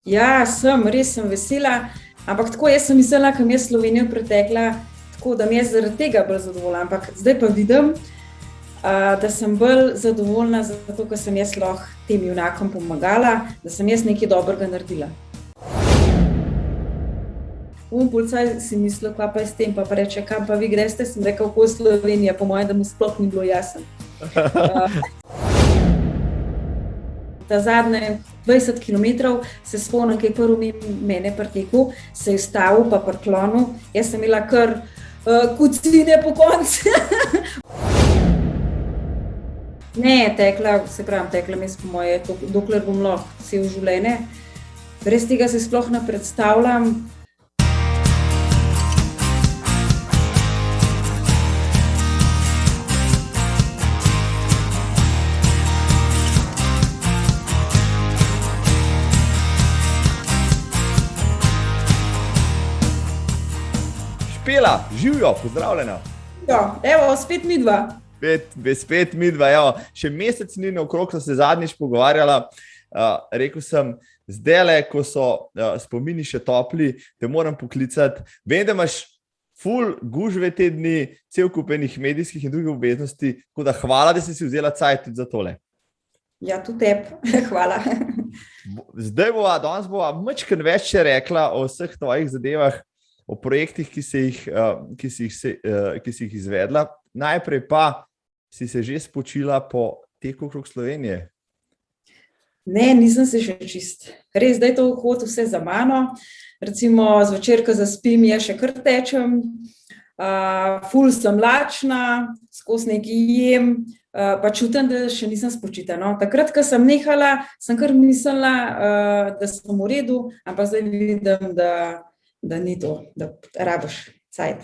Ja, res sem vesela, ampak tako jaz sem mislila, kam je Slovenijo pretekla, tako da mi je zaradi tega bolj zadovoljna, ampak zdaj pa vidim, da sem bolj zadovoljna zato, ker sem jaz lahko tem junakom pomagala, da sem jaz nekaj dobrega naredila. Policaj si mislil, kva pa je s tem, pa reče, kam pa vi greste, sem rekel, kako je Slovenija, po mojem, da mu sploh ni bilo jasno. Ta zadnje 20 kilometrov se spomnim, kaj prvi mene pretekel, se je stavil pa priklonil, jaz sem imela kar kucine po koncu. Ne, tekla mes po moje, dokler bom lahko cel življenje. Brez tega se sploh ne predstavljam. Špela, živijo, pozdravljena. Ja, evo, spet midva. Spet midva, evo. Še mesec ni naokrog, so se zadnjič pogovarjala. Rekel sem, zdajle, ko so spomini še topli, te moram poklicati. Vem, da imaš ful gužve te dni, cel kup enih medijskih in drugih obveznosti, tako da hvala, da si vzela cajt tudi za tole. Ja, tudi tebi, hvala. Danes bova majčkeno več še rekla o vseh tvojih zadevah, o projektih, ki si jih izvedla. Najprej pa si se že spočila po teku okrog Slovenije. Ne, nisem se še čist. Res, da je to hod vse za mano. Recimo zvečer, ko zaspim, še kar tečem. Ful sem lačna, skozi nekaj jem, pa čutim, da še nisem spočita. No. Takrat, ko sem nehala, sem kar mislila, da sem v redu, ampak zdaj vidim, da ni to, da rabiš cajt.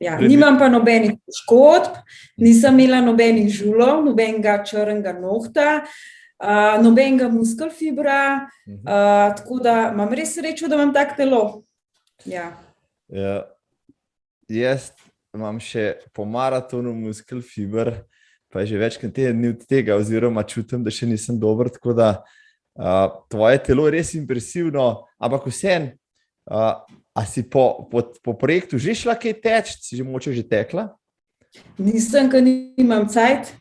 Ja, nimam pa nobenih poškodb, nisem imela nobenih žulov, nobenega črnega nohta, nobenega muskelfibra, tako da imam res srečo, da imam tak telo. Ja. Jaz imam še po maratonu muskelfiber, pa je že več kot teden dni od tega, oziroma čutim, da še nisem dober, tako da tvoje telo je res impresivno, ampak vseeno, a si po projektu že šla kaj teč? Si že mogoče že tekla? Nisem, ker nimam cajt.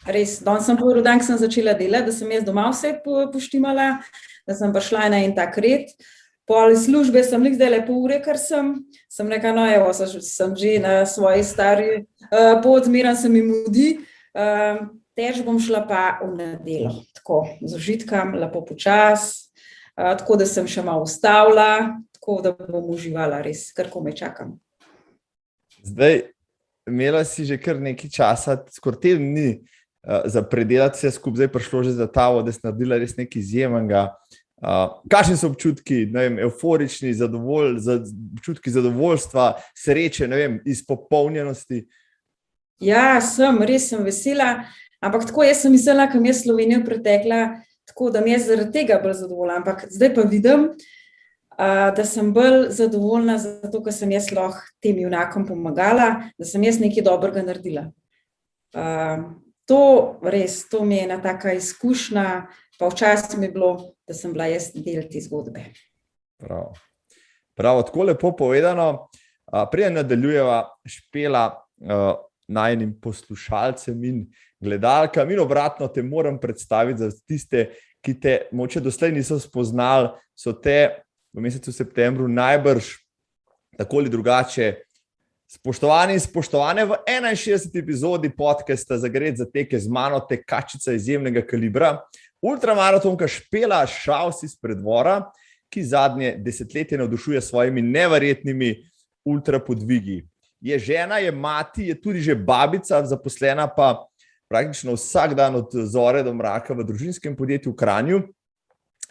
Res, danes sem prvi dan, ko sem začela delati, da sem jaz doma vse poštimala, da sem prišla na en tak red. Pol službe sem zdaj lepo ure, ker sem rekla, no evo, sem že na svoji stari pot, zmeraj se mi mudi. Teč bom šla pa v nedeljo, tako z užitkam, lepo počas, tako da sem še malo ustavila, tako da bom uživala res, kar komaj čakam. Zdaj, imela si že kar nekaj časa, skoraj teden dni za predelati vse skupaj, zdaj prišlo že za tavo, da si naredila res nekaj izjemnega. Kakšni so občutki, ne vem, euforični, občutki zadovoljstva, sreče, ne vem, izpopolnjenosti? Ja, res sem vesela, ampak tako jaz sem mislila, kam je Slovenijo pretekla, tako da mi je zaradi tega bolj zadovoljna, ampak zdaj pa vidim, da sem bolj zadovoljna zato, ker sem jaz lahko tem junakom pomagala, da sem jaz nekaj dobrega naredila. To mi je ena taka izkušnja, pa včasih mi je bilo, da sem bila jaz del te zgodbe. Prav, tako lepo povedano. Preden nadaljujeva, Špela, najinim poslušalcem in gledalkam in obratno te moram predstaviti za tiste, ki te mogoče doslej niso spoznali, so te v mesecu septembru najbrž tako ali drugače spoštovani in spoštovane v 61. epizodi podcasta Zagret za teke z mano, tekačica izjemnega kalibra, ultramaratonka Špela Šavs iz Preddvora, ki zadnje desetletje navdušuje svojimi neverjetnimi ultrapodvigi. Je žena, je mati, je tudi že babica, zaposlena pa praktično vsak dan od zore do mraka v družinskem podjetju v Kranju.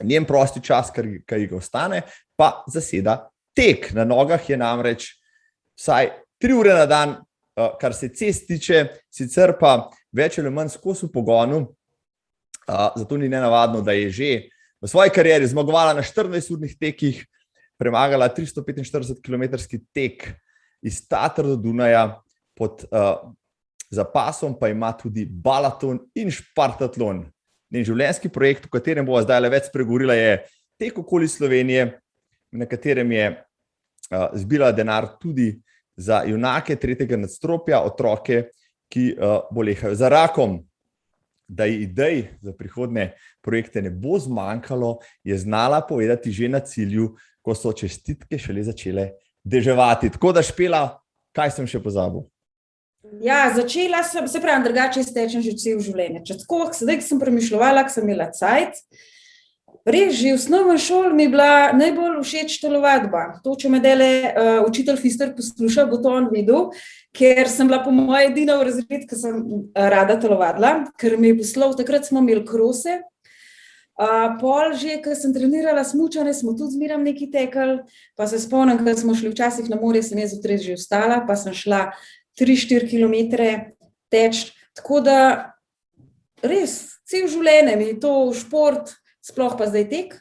Njen prosti čas, kar ga ostane, pa zaseda tek. Na nogah je namreč vsaj 3 ure na dan, kar se cest tiče, sicer pa več ali manj skozi v pogonu, zato ni nenavadno, da je že v svoji karieri zmagovala na 14-urnih tekih, premagala 345-kilometrski tek iz Tater do Dunaja, pod zapasom pa ima tudi balaton in špartatlon. Njen življenjski projekt, o katerem bova zdaj več spregovorila, je tek okoli Slovenije, na katerem je zbirala denar tudi za junake tretjega nadstropja, otroke, ki bolehajo za rakom. Da ji idej za prihodnje projekte ne bo zmanjkalo, je znala povedati že na cilju, ko so čestitke šele začele deževati. Tako da, Špela, kaj sem še pozabil? Ja, začela sem, se pravi, drugače stečem že cel življenje. Zdaj, ko sem premišljala, ko sem imela cajt, res, že v osnovni šoli mi je bila najbolj všeč telovadba. To, če me dele učitelj Fister posluša, bo to on videl, ker sem bila po moje edina v razredu, ki sem rada telovadila, ker mi je poslal, takrat smo imeli krose. Pol že, ko sem trenirala smučanje, smo tudi zmeram nekaj tekli, pa se spomnim, ko smo šli včasih na morje, sem jaz zjutraj že vstala, pa sem šla 3-4 kilometre teč. Tako da res, cel življenje mi je to šport, sploh pa zdaj tek.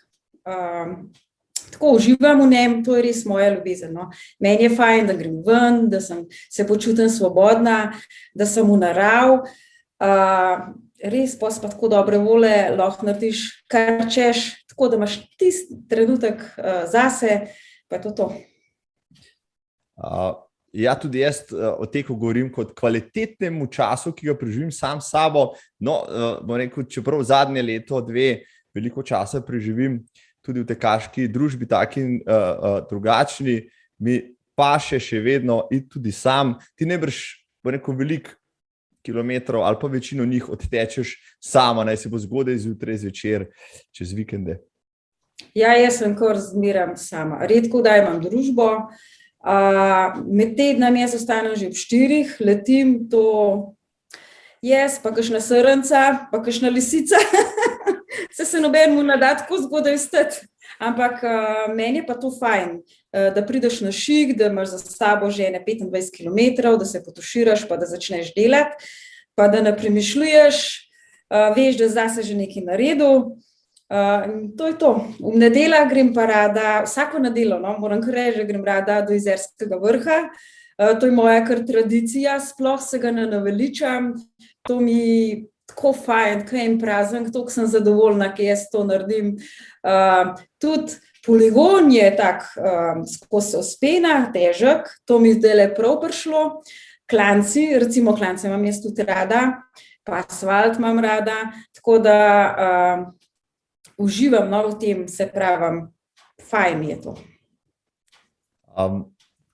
Tako uživam v njem, to je res moja ljubezen. No. Meni je fajn, da grem ven, da se počutim svobodna, da sem v narav. Res pa tako dobre vole, lahko narediš kar češ, tako da imaš tisti trenutek zase, pa je to. Ja, tudi jaz o teku govorim kot kvalitetnemu času, ki ga preživim sam s sabo. No, bom rekel, čeprav zadnje leto, 2 veliko časa preživim tudi v tekaški družbi, taki drugačni, mi paše še vedno iti tudi sam. Ti najbrž, bom rekel, veliko kilometrov ali pa večino njih odtečeš sama, naj se bo zgodaj zjutraj, zvečer, čez vikende. Ja, jaz sem kar zmeram sama. Redko da imam družbo. Med tednom jaz ostanem že ob 4, letim, to jaz, pa kakšna srnca, pa kakšna lisica. Se nobenemu ne da tako zgodaj vstati. Ampak meni je pa to fajn, da prideš na šik, da imaš za sabo že 25 kilometrov, da se potuširaš, pa da začneš delati, pa da ne premišljuješ, veš, da zase že nekaj naredil. To je to. V nedeljah grem pa rada, vsako nedeljo, no, moram kar reči, da grem rada do Jezerskega vrha. To je moja kar tradicija, sploh se ga ne naveličam. To mi tako fajn, ko je en praznik, toliko sem zadovoljna, ki jaz to naredim. Tudi poligon je tak skozi ospena, težek, to mi zdaj prav prišlo. Klanci, recimo klance imam jaz tudi rada, pa asfalt imam rada, tako da uživam v tem, se pravim, fajn mi je to.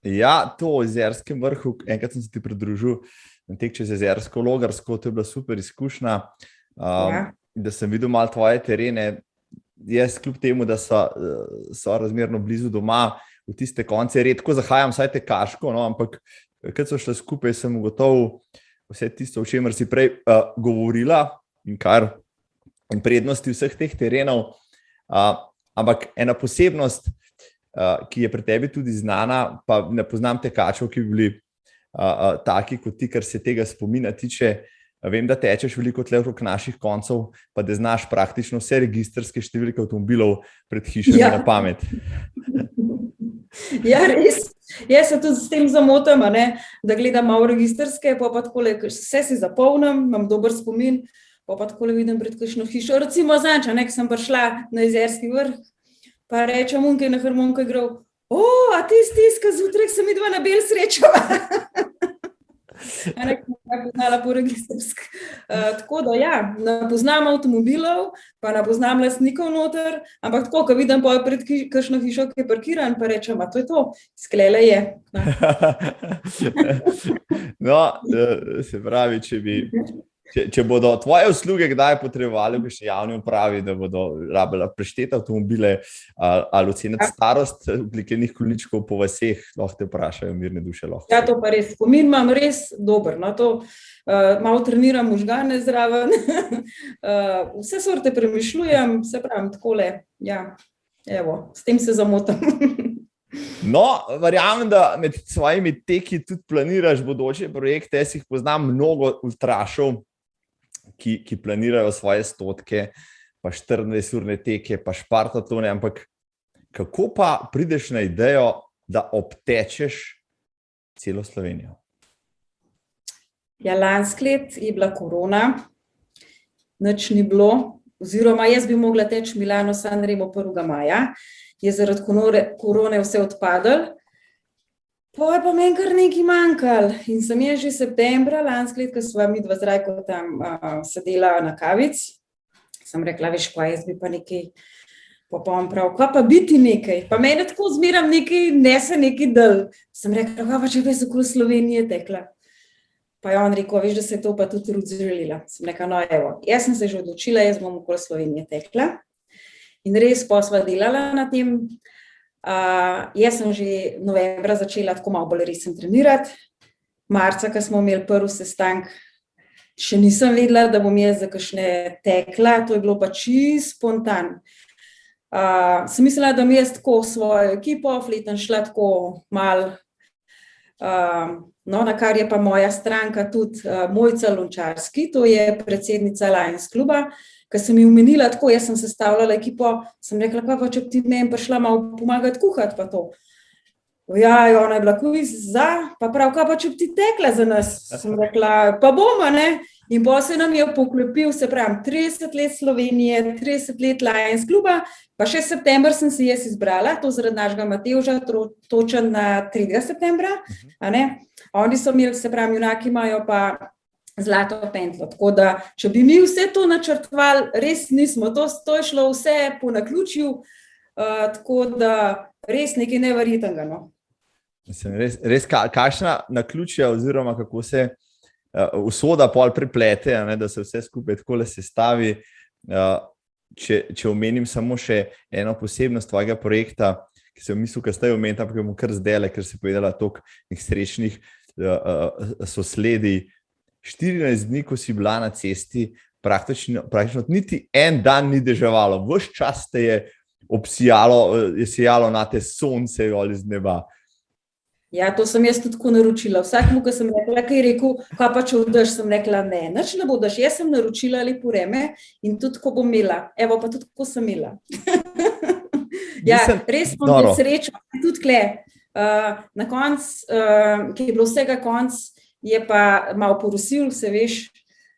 Ja, to o Jezerskem vrhu, enkrat sem se ti pridružil na tek čez Jezersko, Logarsko, to je bila super izkušnja, da sem videl malo tvoje terene. Jaz kljub temu, da so razmerno blizu doma, v tiste konce redko zahajam, vsaj tekaško, no, ampak kad so šle skupaj, sem ugotovil vse tisto, o čemer si prej govorila in prednosti vseh teh terenov. Ampak ena posebnost, ki je pri tebi tudi znana, pa ne poznam tekačev, ki bi bili taki kot ti, kar se tega spomina tiče. Vem, da tečeš veliko tle okrog naših koncev, pa da znaš praktično vse registrske številke avtomobilov pred hišami na pamet. Ja, res. Jaz se tudi s tem zamotam, da gledam malo registrske, pa takole, vse si zapolnim, imam dober spomin, pa takole vidim pred kakšno hišo. Recimo zanč, ko sem prišla na Jezerski vrh, pa rečem unkaj na harmoniko igral, a ti stiska zjutraj, se midva na bel srečava. Poznala po registrsk. Tako da ja, ne poznam avtomobilov, pa ne poznam lastnikov noter, ampak tako, ko vidim pred kakšno hišo, ki je parkiran, pa rečem, to je to, sklele je. No, se pravi, če bodo tvoje usluge kdaj potrebovali v javni upravi, da bodo rabili prešteti avtomobile ali oceniti starost oblikenih količkov po vaseh, lahko te vprašajo, mirne duše lahko. Ja, to pa res. Spomin imam res dober. No, to malo treniram možgane zraven. Vse sorte premišljujem, se pravim takole. Ja, evo, s tem se zamotam. No, verjamem, da med svojimi teki tudi planiraš bodoče projekte. Jaz jih poznam mnogo ultrašov, ki planirajo svoje stotke, pa 24-urne teke, pa špartatone, ampak kako pa prideš na idejo, da obtečeš celo Slovenijo? Ja, lansko let je bila korona, nič ni bilo, oziroma jaz bi mogla teči Milano-San Remo 1. maja, je zaradi korone vse odpadlo. Pa je pa meni kar nekaj manjkalo in sem jaz že septembra lansko leto, ko sva midva z Rajko tam sedela na kavic, sem rekla, veš kaj, jaz bi pa nekaj popoln prav, kaj pa biti nekaj, pa mene tako zmeram nekaj, nese nekaj del. Sem rekla, kaj pa če bi se okoli Slovenije tekla. Pa je on rekel, veš, da se je to pa tudi Rud želela. Sem rekla, no evo, jaz sem se že odločila, jaz bom okoli Slovenije tekla. In res pa sva delala na tem. Jaz sem že novembra začela tako malo bolj resno trenirati. Marca, ko smo imeli prvi sestanek, še nisem vedela, da bom jaz za kakšne tekla, to je bilo pa čisto spontano. Sem mislila, da mi jaz tako svojo ekipo, fletem šla tako malo, no, na kar je pa moja stranka tudi Mojca Lončarski, to je predsednica Lions kluba, ko sem ji omenila tako, jaz sem sestavljala ekipo, sem rekla, pa če bi ti meni prišla malo pomagati kuhati pa to. Ja, ona je bila kviz za, pa prav, kaj pa če bi ti tekla za nas? Sem rekla, pa bomo, ne? In potem se nam je poklopil, se pravim, 30 let Slovenije, 30 let Lions kluba, pa še september sem si jaz izbrala, to zaradi našega Matevža, točen na 3. septembra, a ne? Oni so imeli, se pravim, junaki imajo pa zlato pentlo, tako da, če bi mi vse to načrtovali, res nismo, to je šlo vse po naključju, tako da res nekaj neverjetnega, no. Mislim, res kakšna naključja oziroma kako se usoda pol priplete, ne, da se vse skupaj takole sestavi. Če omenim samo še eno posebnost tvojega projekta, ki sem mislil, da ste jo omenili, ampak bom kar zdajle, ker si povedala toliko srečnih sosledij. 14 dni, ko si bila na cesti, praktično niti en dan ni deževalo. Ves čas te je obsijalo, je sijalo na te sonce ali z neba. Ja, to sem jaz tudi tako naročila. Vsakmu, ko sem rekla, kaj je rekel, kaj pa če vdaš, sem rekla, ne, nič ne bodaš. Jaz sem naročila lepo vreme in tudi ko bom imela. Evo, pa tudi ko sem imela. Ja, res smo imeli srečo, tudi kle. Na koncu, ki je bilo vsega konc, je pa malo porosil, se veš,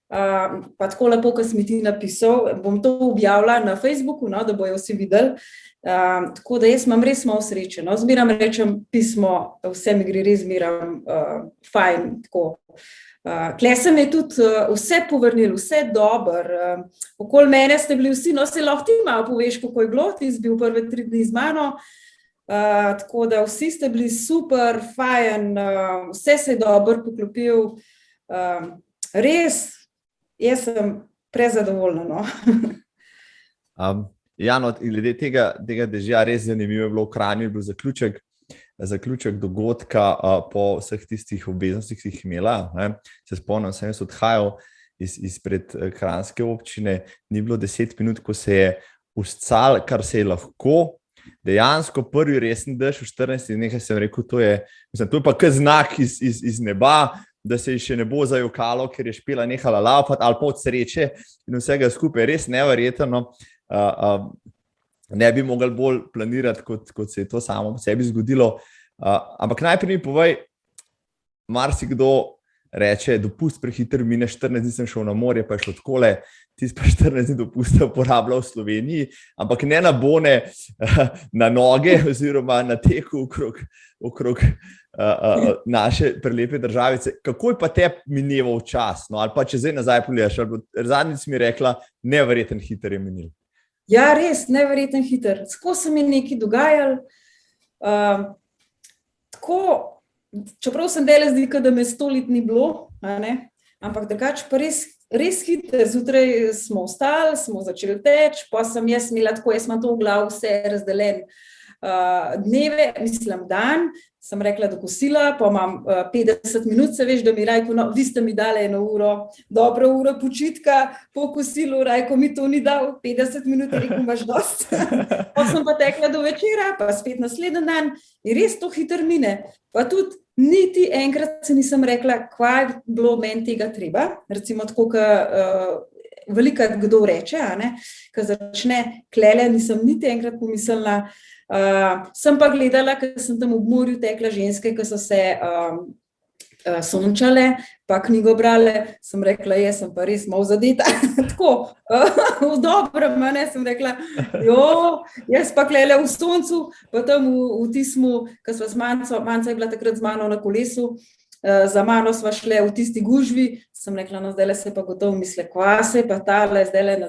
pa tako lepo, ko si mi ti napisal, bom to objavila na Facebooku, no, da bojo vsi videli. Tako da jaz imam res malo sreče, no, zmeram rečem pismo, vse mi gre res zmeram fajn, tako. Tle se mi je tudi vse povrnilo, vse dobro, okoli mene ste bili vsi, no se lahko ti malo poveš, kako je bilo, ti si bil prve 3 dni z mano, tako da vsi ste bili super, fajn, vse se je dobro poklopil, res, jaz sem prezadovoljna, no. Ja, no, glede tega dežja res zanimivo je bilo v Kranju, je bil zaključek dogodka po vseh tistih obveznostih, ki jih imela. Ne. Se spomnim, sem jaz odhajal izpred kranjske občine, ni bilo 10 minut, ko se je uscal, kar se je lahko. Dejansko prvi resen dež v 14 dneh, sem rekel, to je pa kar znak iz neba, da se še ne bo zajokalo, ker je Špela nehala laufati ali pa od sreče in vsega skupaj, res neverjetno. Ne bi mogli bolj planirati, kot se je to samo po sebi zgodilo. Ampak najprej mi povej, marsikdo reče, dopust prehiter mine, 14 dni sem šel na morje, pa je šlo takole, ti pa 14 dni dopusta uporabljal v Sloveniji, ampak ne na bone, na noge oziroma na teku okrog naše prelepe državice. Kako je pa te mineval čas? No, ali pa če zdaj nazaj pogledaš, zadnjič mi rekla, neverjeten hiter je minil. Ja, res, neverjeten hiter. Tako se mi nekaj dogajalo. Tako, čeprav sem dela zdi, da me 100 let ni bilo, ampak drugače pa res hiter. Zjutraj smo vstali, smo začeli teči, pa sem jaz imela tako, jaz imam to v glavu vse razdeljen dneve, mislim dan, sem rekla do kosila, pa imam 50 minut, se veš, da mi Rajko, no, vi ste mi dali 1 uro, dobro uro počitka po kosilu, Rajko mi to ni dal, 50 minut, rekel, imaš dost. Pa sem pa tekla do večera, pa spet naslednji dan in res to hiter mine. Pa tudi niti enkrat se nisem rekla, kaj je bilo meni tega treba, recimo tako, velikrat kdo reče, ko začne klele, nisem niti enkrat pomislila. Sem pa gledala, ker sem tam ob morju tekla ženske, ki so se sončale, pa knjigo brale, sem rekla, jaz sem pa res malo zadeta, tako, v dobrem, ne, sem rekla, jaz pa klele v soncu, pa tam v tismu, ko sva z Manca je bila takrat z mano na kolesu, za mano sva šle v tisti gužvi, sem rekla, no, zdajle se pa gotovo misle, kva se pa tale zdajle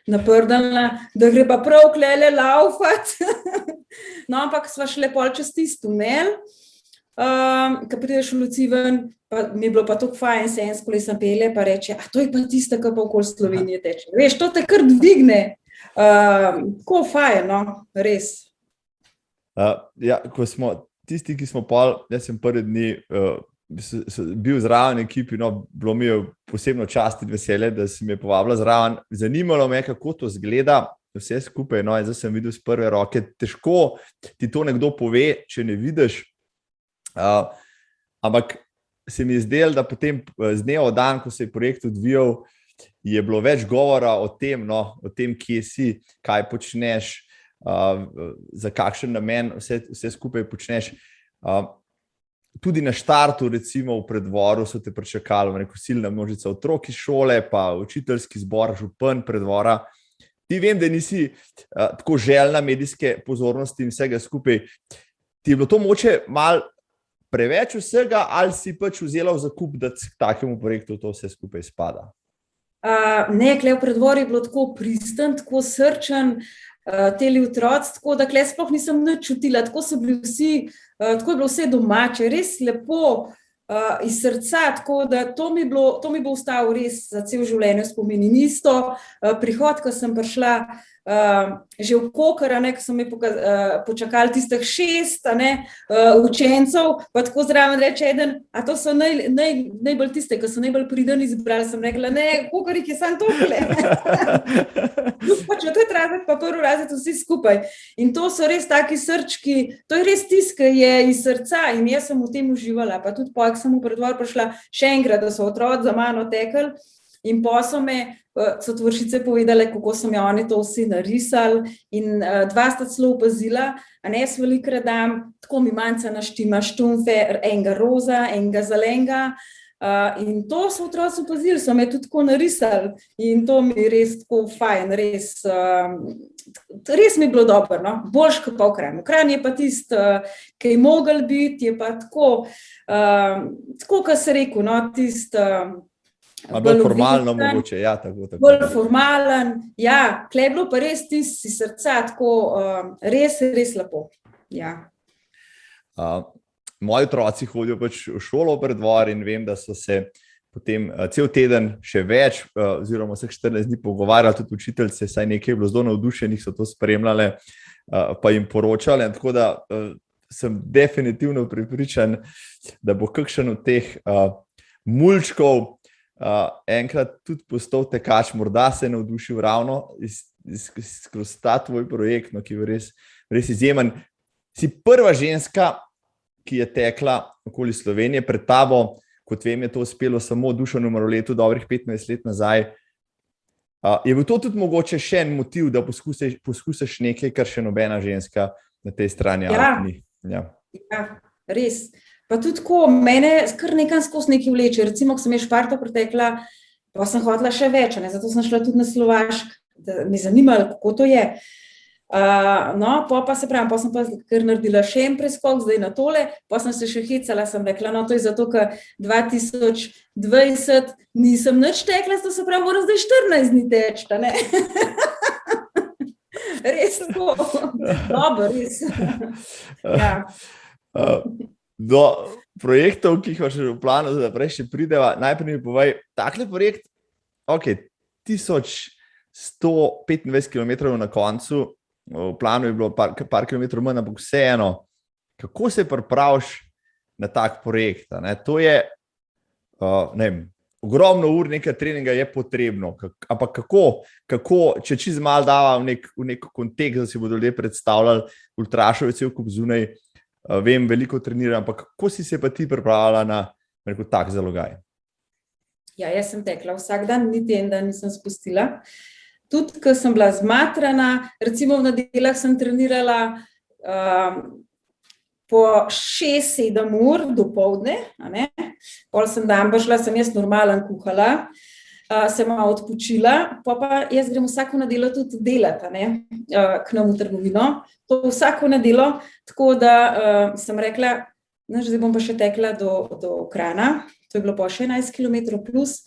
naprdala, da gre pa prav klele laufat. No, ampak sva šle pol čez tisti tunel, ko prideš v luci ven, pa mi je bilo pa tako fajn, se en s kolesom pelje, pa reče, a to je pa tista, ki pa okoli Slovenije teče. Veš, to te kar dvigne. Tako fajn, no, res. Ja, ko smo tisti, ki smo pol, jaz sem prvi dni bil zraven ekipi, no, bilo mi je posebno čast in veselje, da si me povabila zraven. Zanimalo me, kako to zgleda, vse skupaj, no, in zdaj sem videl z prve roke. Težko ti to nekdo pove, če ne vidiš, ampak se mi je zdelo, da potem z dneva v dan, ko se je projekt odvijal, je bilo več govora o tem, no, o tem, kje si, kaj počneš, za kakšen namen vse skupaj počneš. Tudi na štartu, recimo v predvoru, so te pričakali silna množica otrok iz šole, pa učiteljski zbor, župan predvora. Ti vem, da nisi tako željna medijske pozornosti in vsega skupaj. Ti je bilo to mogoče malo preveč vsega, ali si pač vzela v zakup, da k takemu projektu to vse skupaj spada? Ne, kle v predvoru je bilo tako pristen, tako srčen, teli otroci, tako da kle sploh nisem nič čutila, tako so bili vsi, tako je bilo vse domače, res lepo, iz srca, tako da to mi bo ostalo res za cel življenje v spominu. In isto prihod, ko sem prišla že v Koker, ko so me počakali tistih 6 učencev, pa tako zraven reče eden, a to so najbolj tiste, ki so najbolj pridni izbrali, sem rekla, ne, Koker jih je samo tokle. Pa četrti razred, pa prvi razred, vsi skupaj. In to so res taki srčki, to je res tisk, ki je iz srca in jaz sem v tem uživala, pa tudi ko sem v predvor prišla še enkrat, da so otroci za mano tekli in pa so tvoršice povedale, kako so mi oni to vsi narisali in 2 sta celo opazila, a ne jaz velikrat dam, tako mi Manca naštima štumfe, enega roza, enega zelenega, in to so otroci opazili, so me tudi tako narisali in to mi je res tako fajn, res mi je bilo dobro, no? Boljš kot pa v Kranju. V Kranju je pa tisto, ki je mogel biti, je pa tako, kot se rekel, no, tisto, bolj formalno mogoče, ja, tako. Bolj formalen, ja, tle je bilo pa res tisti srca, tako res lepo, ja. Moji otroci hodijo pač v šolo v predvor in vem, da so se potem cel teden še več, oziroma vseh 14 dni pogovarjali, tudi učiteljice, saj nekaj je bilo zelo navdušenih, so to spremljale, pa jim poročali, tako da sem definitivno prepričan, da bo kakšen od teh mulčkov enkrat tudi postal tekač, morda se je navdušil ravno skozi ta tvoj projekt, no, ki je res izjemen. Si prva ženska, ki je tekla okoli Slovenije, pred tabo, kot vem, je to uspelo samo Dušanu Maroletu dobrih 15 let nazaj. Je bil to tudi mogoče še en motiv, da poskusiš nekaj, kar še nobena ženska na tej strani ni? Ja, res. Pa tudi tako, mene kar nekaj skozi nekaj vleče, recimo, ko sem je Šparto pretekla, pa sem hodila še več, zato sem šla tudi na Slovaško, da me zanimalo, kako to je. No, pa sem pa kar naredila še en preskok, zdaj na tole, pa sem se še hecala, sem rekla, no, to je zato, ker 2020 nisem nič tekla, to se pravi, moram zdaj 14 dni teči, ne? Res tako, dobro, res. Ja. Do projektov, ki jih imaš v planu, da prej še prideva, najprej mi povej, takle projekt, 1125 km na koncu, v planu je bilo par kilometrov manj, ampak vseeno, kako se pripraviš na tak projekt? Ne? To je, ne vem, ogromno ur nekaj treninga je potrebno, ampak kako, če čez malo dava v nek kontekst, da si bodo ljudje predstavljali, ultrašov je cel kup zunaj, vem, veliko treniram, ampak kako si se pa ti pripravljala na tak zalogaj? Ja, jaz sem tekla vsak dan, niti en dan nisem spustila. Tudi, ko sem bila zmatrana, recimo v nedeljah sem trenirala po 6-7 ur dopoldne, pol sem dan šla, sem jaz normalen kuhala, sem malo odpočila, pa jaz grem vsako nedeljo tudi delati, k nam v trgovino, to vsako nedeljo, tako da sem rekla, zdaj bom pa še tekla do Krana, to je bilo pa 11 km plus,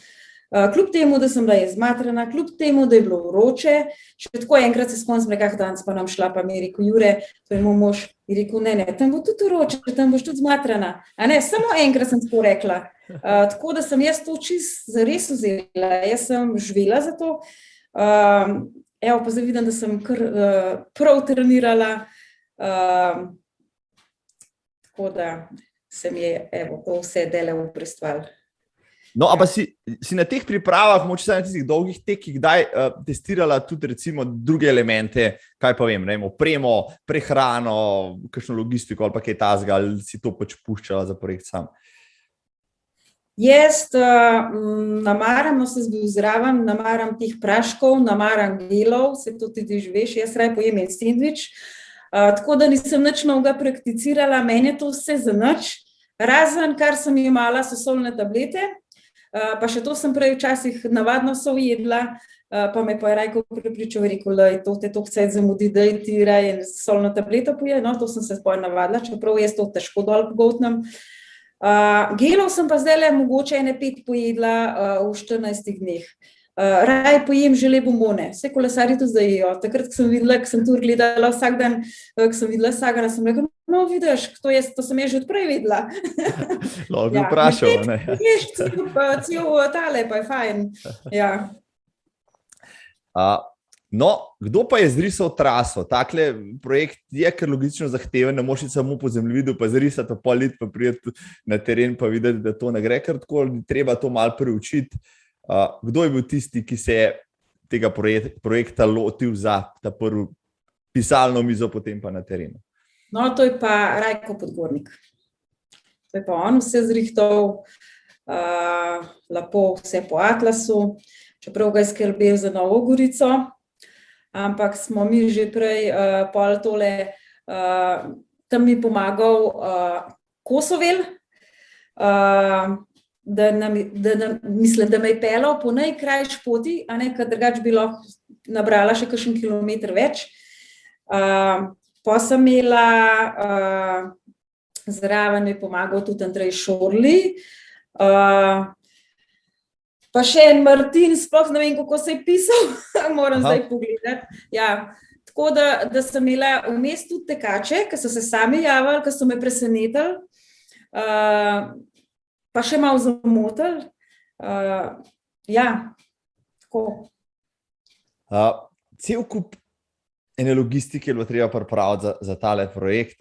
kljub temu, da sem bila zmatrana, kljub temu, da je bilo vroče, še tako enkrat se spomnim, danes pa nam šla, pa mi je rekel, Jure, to je moj mož, je rekel, ne, tam bo tudi vroče, tam boš tudi zmatrana, samo enkrat sem tako rekla, tako da sem jaz to čist zares vzela, jaz sem živela za to, evo pa zdaj vidim, da sem kar prav trenirala, tako da se mi je, evo, to vse dele uprestval. No, a pa si na teh pripravah, moče na tistih dolgih tekih, kdaj testirala tudi recimo druge elemente, kaj pa vem, opremo, prehrano, kakšno logistiko ali pa kaj tazga, ali si to pač puščala za projekt sam? Jaz namaram, se zbil zraven, namaram teh praškov, namaram gelov, se to tudi veš, jaz raje pojem en sendvič, tako da nisem nič novega prakticirala, meni je to vse za nič, razen kar sem jemala so solne tablete, pa še to sem prej včasih navadno sol jedla, pa me pa je Rajko prepričal, rekel, to te toliko cajt zamudi, da ti raje solno tableto poje, no, to sem se spoj navadila, čeprav jaz to težko dol pogotnem. Gelov sem pa zdajle mogoče 5 pojedla v 14 dneh. Raje pojem žele bombone, vse kolesarji to zdaj jejo. Takrat, ko sem videla, ko sem tur gledala vsak dan, ko sem videla Sagana, sem rekla, no vidiš, to sem jaz že odprej vedela. Lahko bi vprašal, ne? Ješ, cel tale, pa je fajn. Ja. No, kdo pa je zrisal traso? Takle projekt je kar logično zahteven, ne moš iti samo po zemljevidu, pa zrisati pol let, pa priti na teren, pa videti, da to ne gre kar tako, treba to malo preučiti. Kdo je bil tisti, ki se je tega projekta lotil za ta prvi pisalno mizo, potem pa na terenu? No, to je pa Rajko Podgornik. To je pa on vse zrihtal, lepo vse po atlasu, čeprav ga je skrbel za Novo Gorico, ampak smo mi že prej pol tole, tam mi pomagal Kosovel, mislim, da me je pelal po najkrajši poti, ker drugače bi lahko nabrala še kakšen kilometer več. Pa sem imela, zraven mi je pomagal tudi Andrej Šorli, pa še en Martin, sploh ne vem, kako se je pisal, moram zdaj pogledati. Ja, tako da sem imela vmes tudi tekače, ki so se sami javili, ki so me presenetili, pa še malo zamotili. Ja, tako. Cel kup ene logistike je bilo treba pripraviti za tale projekt.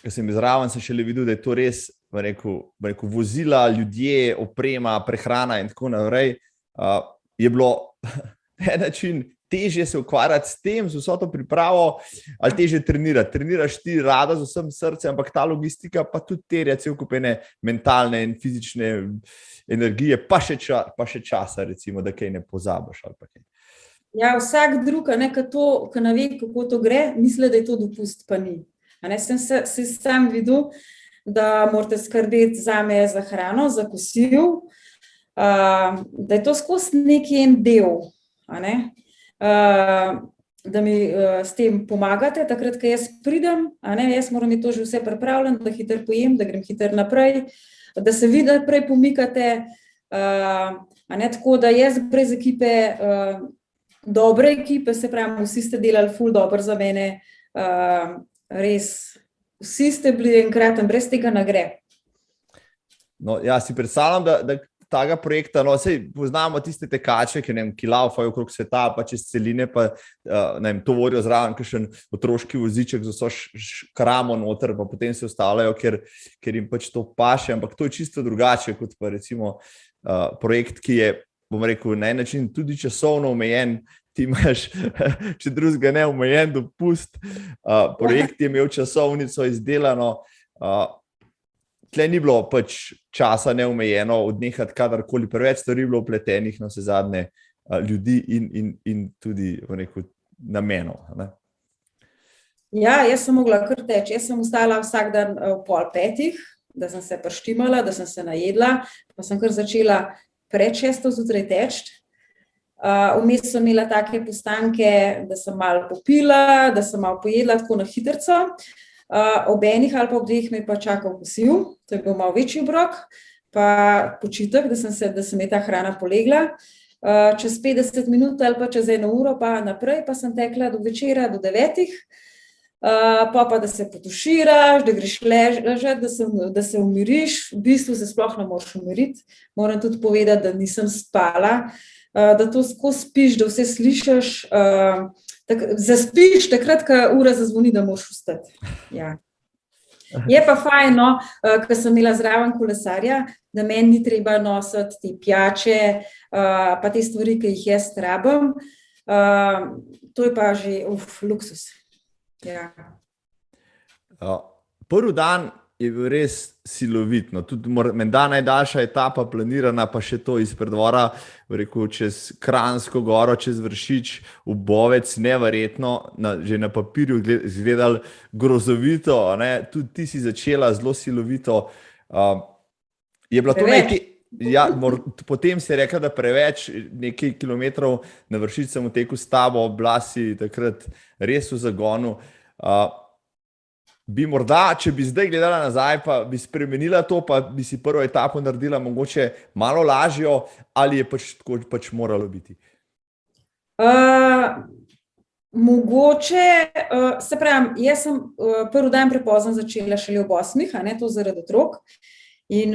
Ko sem izraven, sem šele videl, da je to res, rekel, vozila, ljudje, oprema, prehrana in tako naprej. Je bilo na en način težje se ukvarjati s tem, z vso to pripravo, ali težje trenirati. Treniraš ti rada z vsem srcem, ampak ta logistika pa tudi terja cel kup ene mentalne in fizične energije, pa še časa, recimo, da kaj ne pozabiš ali pa kaj. Ja, vsak drug, ki ne ve, kako to gre, misli, da je to dopust, pa ni. Sem sam videl, da morate skrbeti zame za hrano, za kosil, da je to skozi neki en del, da mi s tem pomagate, takrat, ko jaz pridem, jaz moram imeti to že vse pripravljeno, da hitro pojem, da grem hitro naprej, da se vi naprej pomikate, tako da jaz brez ekipe, dobre ekipe, se pravi, vsi ste delali ful dobro za mene, res, vsi ste bili enkraten, brez tega ne gre. No, ja, si predstavljam, da tega projekta, no, sej poznamo tiste tekače, ki laufajo okrog sveta, pa čez celine, pa tovorijo zraven kakšen otroški voziček z vso kramo noter, pa potem se ustavljajo, ker jim pač to paše, ampak to je čisto drugače, kot pa recimo projekt, ki je, bom rekel, na en način tudi časovno omejen, ti imaš, če drugega ne, omejen dopust, projekt je imel časovnico izdelano, tle ni bilo pač časa neomejeno odnehati kadarkoli, preveč stvari bilo vpletenih na vse zadnje ljudi in tudi, bom rekel, namenov. Ja, jaz sem mogla kar teči. Jaz sem vstala vsak dan ob 4:30, da sem se preštimala, da sem se najedla, pa sem kar začela pred 6 zjutraj teči. Vmes sem imela take postanke, da sem malo popila, da sem malo pojedla tako na hitrico. Ob 1 ali pa ob 2 me je pa čakal kosil, to je bil malo večji obrok, pa počitek, da sem je ta hrana polegla. Čez 50 minut ali pa čez 1 uro pa naprej, pa sem tekla do večera, do 9. Pa da se potuširaš, da greš ležati, da se umiriš. V bistvu se sploh ne moreš umiriti. Moram tudi povedati, da nisem spala, da to skozi spiš, da vse slišiš. Zaspiš takrat, ko ura zazvoni, da moraš vstati. Ja. Je pa fajn, no, ko sem imela zraven kolesarja, da meni ni treba nositi te pijače, pa te stvari, ki jih jaz rabim. To je pa že luksus. Ja. Prvi dan je bil res silovit. No. Tudi menda najdaljša etapa planirana, pa še to iz predvora, rekel, čez Kranjsko goro, čez Vršič, v Bovec, neverjetno, že na papirju izgledalo grozovito, ne? Tudi ti si začela zelo silovito. Je bila to ja, potem si rekla, da preveč, nekaj kilometrov na Vršič sem utekel s tabo, bila si takrat res v zagonu. Bi morda, če bi zdaj gledala nazaj, pa bi spremenila to, pa bi si prvo etapo naredila mogoče malo lažjo, ali je tako pač moralo biti? Mogoče, se pravim, jaz sem prvi dan prepozno začela šele ob 8, a ne, to zaradi otrok. In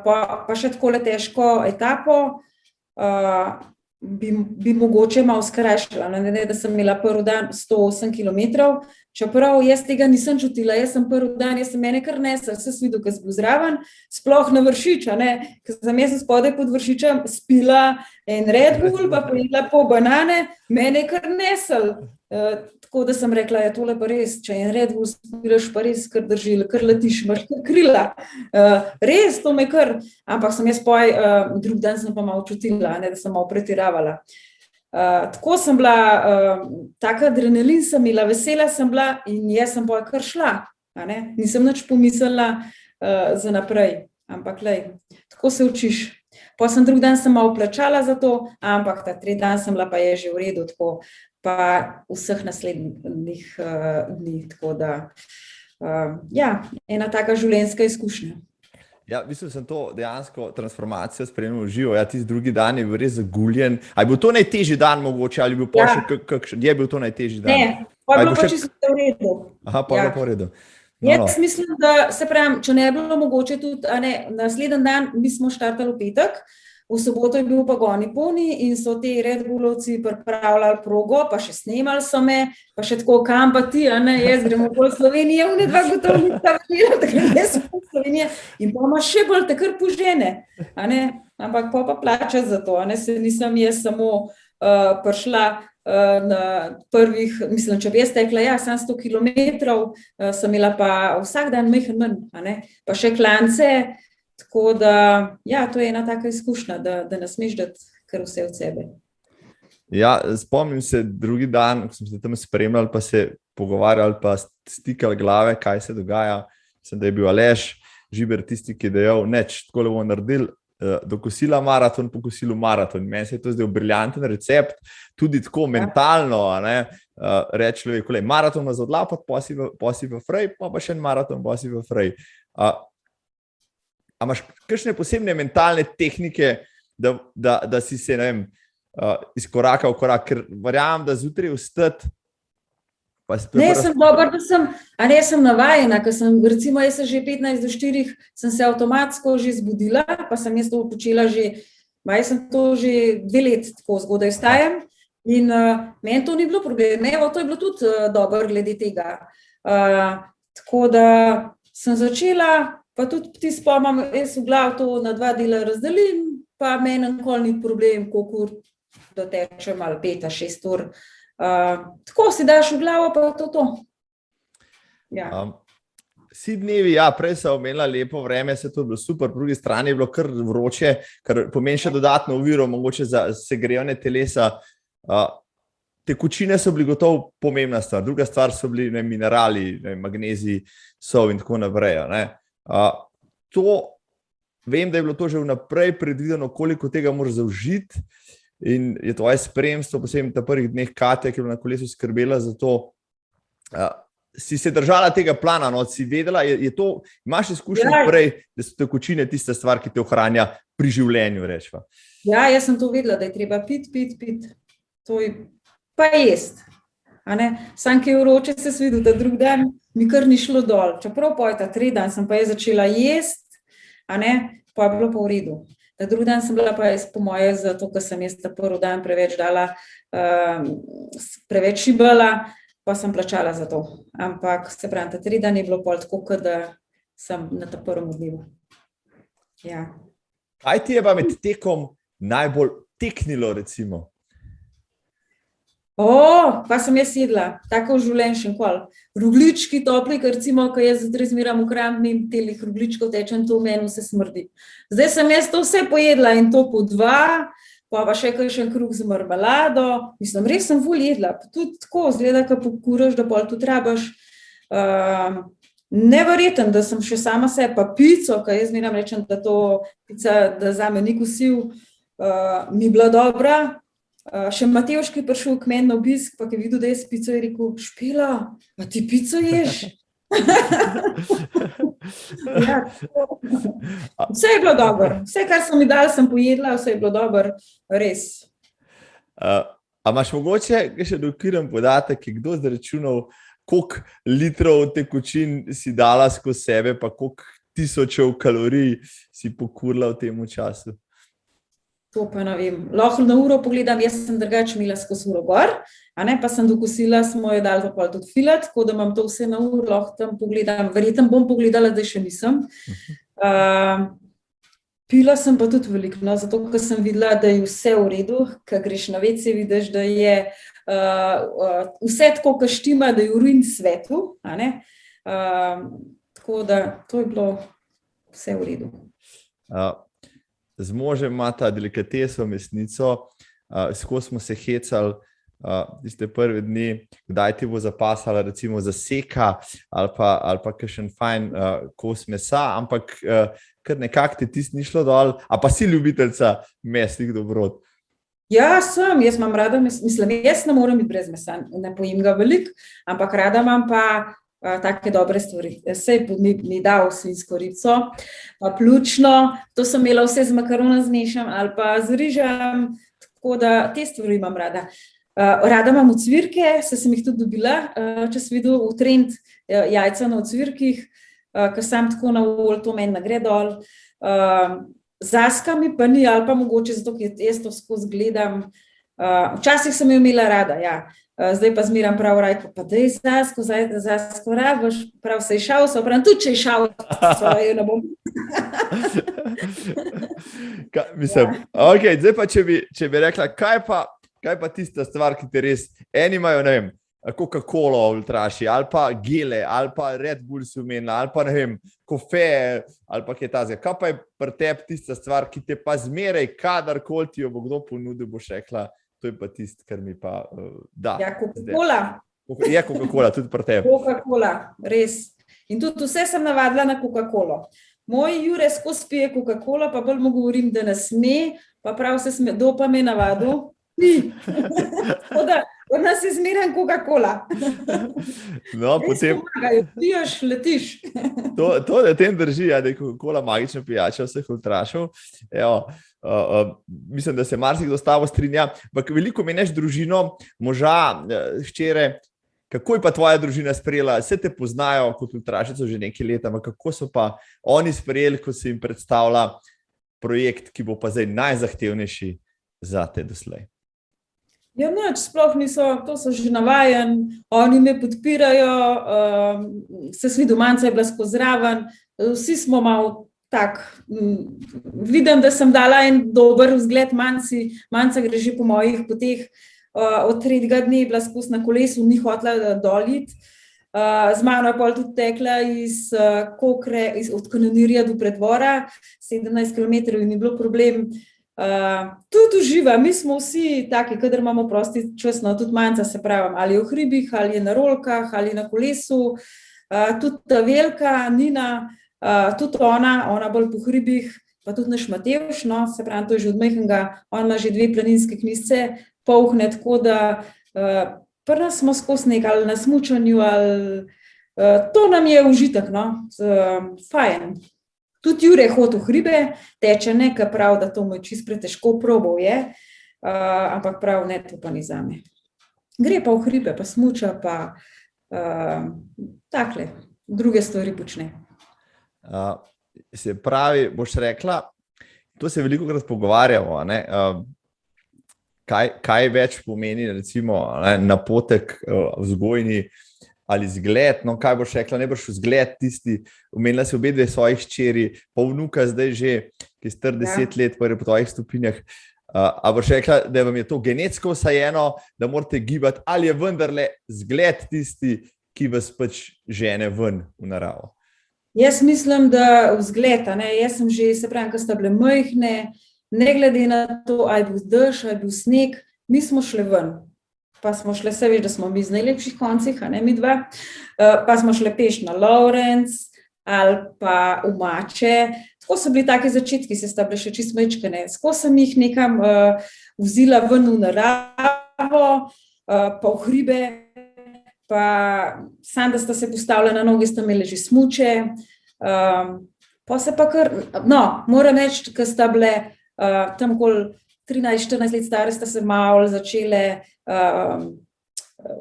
pa še takole težko etapo bi mogoče malo skrajšala, ne, da sem imela prvi dan 108 kilometrov, čeprav jaz tega nisem čutila, jaz sem prvi dan, mene kar nesel, vse svidu, ko sem bil zraven, sploh na Vršič, ne, ker sem jaz spodaj pod Vršičem spila en Red Bull, pa pojedla pol banane, mene kar nesel. Tako da sem rekla, ja, tole pa res, če en Red Bull spilaš, pa res kar drži, kar letiš, imaš kar krila. Res, to me kar, ampak sem jaz drug dan sem pa malo čutila, ne, da sem malo pretiravala. Tako sem bila, tak adrenalin sem imela, vesela sem bila in jaz sem pa kar šla, a ne, nisem nič pomislila za naprej, ampak lej, tako se učiš. Pa sem drug dan sem malo plačala za to, ampak ta 3 dan sem bila pa je že v redu, tako pa vseh naslednjih dni, tako da, ja, ena taka življenjska izkušnja. Ja, mislim, sem to dejansko transformacijo spremljal živo. Ja, tisti drugi dan je bil res zaguljen. A je bil to najtežji dan mogoče, ali je bil pa še kakšen? Je bil to najtežji dan? Ne, pa je bilo pa čisto v redu. Aha, pa je bilo pa v redu. Jaz mislim, da se pravim, če ne bi bilo mogoče tudi, a ne, naslednji dan mi smo štartali v petek, v soboto je bil pa goni polni in so ti Red Bullovci pripravljali progo, pa še snemali so me, pa še tako kam pa ti, a ne, jaz gremo pol Slovenije, v nedva gotovo nista vrnila, tako jaz sem pol Slovenije in pa imaš še bolj te kar požene, a ne, ampak pa plača za to, a ne, se nisem jaz samo prišla na prvih, mislim, če bi jaz tekla, ja, 100 kilometrov, sem imela pa vsak dan majhen manj, a ne, pa še klance. Tako da, ja, to je ena taka izkušnja, da ne smeš dati kar vse od sebe. Ja, spomnim se drugi dan, ko sem se tam spremljali, pa se pogovarjali, pa stikali glave, kaj se dogaja. Mislim, da je bil Aleš Žiber tisti, ki je dejal, neč, tako le bomo naredili do kosila maraton, po kosilu maraton. Meni se je to zdaj briljanten recept, tudi tako mentalno, a ne, reči človeku, maraton na zadlapot, posi v frej, pa še en maraton, posi v frej. A imaš kakšne posebne mentalne tehnike, da si se, ne vem, iz koraka v korak, ker verjamem, da zjutraj vstati. Ne, sem dober, da sem navajena, ker sem, recimo, jaz sem že 15 do 4, sem se avtomatsko že zbudila, pa sem jaz to počela že, jaz sem to že 2 let tako zgodaj vstajam in meni to ni bilo problem, evo, to je bilo tudi dobro glede tega. Tako da sem začela, pa tudi ti spomam, jaz v glav to na 2 dela razdelim, pa meni nikoli ni problem, koliko ur dotečem ali 5 ali 6 ur. Tako si daš v glavo, pa to. Ja. Vsi dnevi, ja, prej sem omenila lepo vreme, se to je bilo super, po drugi strani je bilo kar vroče, kar pomeni še dodatno oviro, mogoče za segrevanje telesa. tekočine so bili gotovo pomembna stvar, druga stvar so bili minerali, magnezij, sol in tako naprej. To vem, da je bilo to že vnaprej predvideno, koliko tega moraš zaužiti in je tvoje spremstvo, posebej ta prvih dneh Katja, ki je bila na kolesu skrbela za to, si se držala tega plana, si vedela, imaš izkušnje prej, da so tekočine tista stvar, ki te ohranja pri življenju, rečva. Ja, jaz sem to vedela, da je treba piti. To je pa jest. Sam, ki je vroče, se videl, da drug dan mi kar ni šlo dol. Čeprav ta 3 dan sem pa je začela jesti, pa je bilo pa v redu. Ta drug dan sem bila pa jaz po moje, zato, ker sem jaz ta prvi dan preveč dala, preveč šibala, pa sem plačala za to. Ampak se pravi, ta 3 dan je bilo pol tako, da sem na ta prvem dnevu. Ja. Kaj ti je pa med tekom najbolj teknilo, recimo? Pa sem jaz jedla, tako v življenju še enkoli. Rogljički topli, ker recimo, ko jaz zmeram v krampnih telih rogljičkov tečem, to meni vse smrdi. Zdaj sem jaz to vse pojedla in to po 2, pa še kakšen kruh z marmelado. Mislim, res sem ful jedla. Tudi tako, zgleda, ko pokuraš, da pol tudi rabaš. Neverjeten, da sem še sama sebe, pa pico, ker jaz zmeram rečem, da to pica, da zame ni kosil, mi bila dobra. Še Matevž, ki je prišel k meni na obisk, pa ki je videl, da jaz pico, je rekel, Špela, a ti pico ješ? Ja, vse je bilo dobro. Vse, kar so mi dali, sem pojedla, vse je bilo dobro, res. A imaš mogoče še dokiran podatek, je kdo zračunal, koliko litrov tekočin si dala skozi sebe, pa koliko tisočev kalorij si pokurila v tem času? To pa ne vem. Lahko na uro pogledam, jaz sem drugače imela skozi uro gor, pa sem do kosila, smo jo dali pa tudi filat, tako da imam to vse na uro, lahko tam pogledam. Verjetno bom pogledala, da še nisem. Pila sem pa tudi veliko, zato ker sem videla, da je vse v redu, ko greš na WC, vidiš, da je vse tako, ko štima, da je urin svetu. Tako da to je bilo vse v redu. Z možem imata delikateso mesnico, skozi smo se hecali tiste prve dni, kdaj ti bo zapasala recimo zaseka ali pa kakšen fajn kos mesa, ampak kar nekako ti tisto ni šlo dol, a pa si ljubiteljca mesnih dobrot? Ja, sem, jaz imam rada, mislim, jaz ne morem biti brez mesa, ne pojim ga veliko, ampak rada imam pa take dobre stvari. Sej mi dal svinjsko rico, pa pljučno, to sem imela vse z makaronom zmešam ali pa z rižem, tako da te stvari imam rada. Rada imam ocvirke, sem jih tudi dobila, če si videl v trend jajca na ocvirkih, ker sam tako na olj, to meni nagre dol. Zaskami pa ni, ali pa mogoče zato, ker jaz to skozi gledam. Včasih sem jo imela rada, ja. Zdaj pa zmeram prav rajko, pa daj zasko rabaš, prav se je šal, so pravim, tudi če je šal, jo ne bom. Mislim, ok, zdaj pa če bi rekla, kaj pa tista stvar, ki te res, eni imajo, ne vem, Coca-Cola v ultraši, ali pa gele, ali pa Red Bull si umenila, ali pa ne vem, kofe, ali pa kaj tazga. Kaj pa je pri tebi tista stvar, ki te pa zmeraj, kadarkoli ti jo bo kdo ponudil, boš rekla, to je pa tisto, kar mi pa da. Ja, Coca-Cola. Je Coca-Cola, tudi pri tebi. Coca-Cola, res. In tudi vse sem navadila na Coca-Colo. Moj Jure skozi pije Coca-Cola, pa bolj mu govorim, da ne sme, pa prav se sme, do pa me navadil. Tako da, od nas je zmeren Coca-Cola. No, potem... Pomagajo, piješ, letiš. To da tem drži, da je Coca-Cola magična pijača vseh ultrašov. Mislim, da se marsikdo s tabo strinja. Veliko meneš družino, moža, hčere. Kako je pa tvoja družina sprejela? Vse te poznajo kot ultrašico že nekaj let, ampak kako so pa oni sprejeli, ko si jim predstavlja projekt, ki bo pa zdaj najzahtevnejši za te doslej? Ja, nič, sploh niso, to so že navajeni, oni me podpirajo, se svi domanca je bila skozi zraven, vsi smo malo tak, vidim, da sem dala en dober vzgled manjca gre že po mojih poteh, od 3. dne je bila skozi na kolesu, ni hotela doliti, z mano je pol tudi tekla iz Kokre, od Kanonirja do Preddvora, 17 km in ni bilo problem. Tudi uživa, mi smo vsi taki, kadar imamo prosti čas, no, tudi manjca se pravim, ali je v hribih, ali je na rolkah, ali na kolesu, tudi ta velika Nina, tudi ona bolj po hribih, pa tudi naš Matevž, no, se pravim, to je že od majhnega, on ima že 2 planinske knjižice, polhne, tako da pri nas smo skozi nekaj, ali na smučanju, ali to nam je užitek, no, fajn. Tudi Jure hodi v hribe, teče nekaj prav, da to mu je čist pretežko, probal je, ampak prav ne, to pa ni zame. Gre pa v hribe, pa smuča, pa takle, druge stvari počne. Se pravi, boš rekla, to se velikokrat pogovarjamo, ne? Kaj več pomeni recimo napotek vzgojni ali zgled, no kaj boš rekla, najbrž vzgled tisti, omenila si obe 2 svojih hčeri, pa vnuka zdaj že, ki je star 10 let, pa je po tvojih stopinjah, a boš rekla, da vam je to genetsko vsajeno, da morate gibati, ali je vendarle zgled tisti, ki vas pač žene ven v naravo? Jaz mislim, da vzgled, ne, jaz sem že, se pravim, ko sta bile majhne, ne glede na to, ali je bil dež, ali je bil sneg, mi smo šli ven. Pa smo šli, se veš, da smo mi z najlepših koncih, a ne mi dva, pa smo šli peš na Lovrenc ali pa v Mače. Tako so bili taki začetki, se sta bile še čisto majčkene. Tako sem jih nekam vzela ven v naravo, pa v hribe, pa sam, da sta se postavila na noge, sta imeli že smuče. Pa se pa kar, no, moram reči, ko sta bile tam okoli 13-14 let stare, sta se malo začele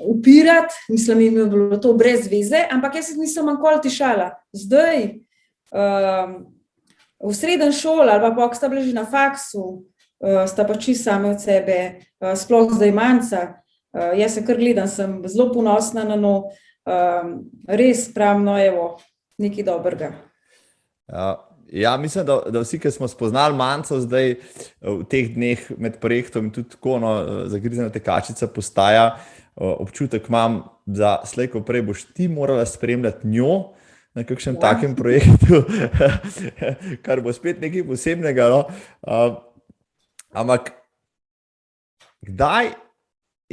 upirati, mislim, jim je bilo to brez veze, ampak jaz nisem nikoli tišala. Zdaj, v srednji šoli ali pa ko sta bile že na faksu, sta pa čisto same od sebe, sploh zdaj manjca. Jaz se kar gledam, sem zelo ponosna na njo, res pravim, no evo, nekaj dobrega. Ja, mislim, da vsi, ki smo spoznali Manco zdaj v teh dneh med projektom in tudi tako, no, Zagrizena tekačica postaja, občutek imam, da slej ko prej boš ti morala spremljati njo na kakšnem takem projektu, kar bo spet nekaj posebnega, no. Ampak kdaj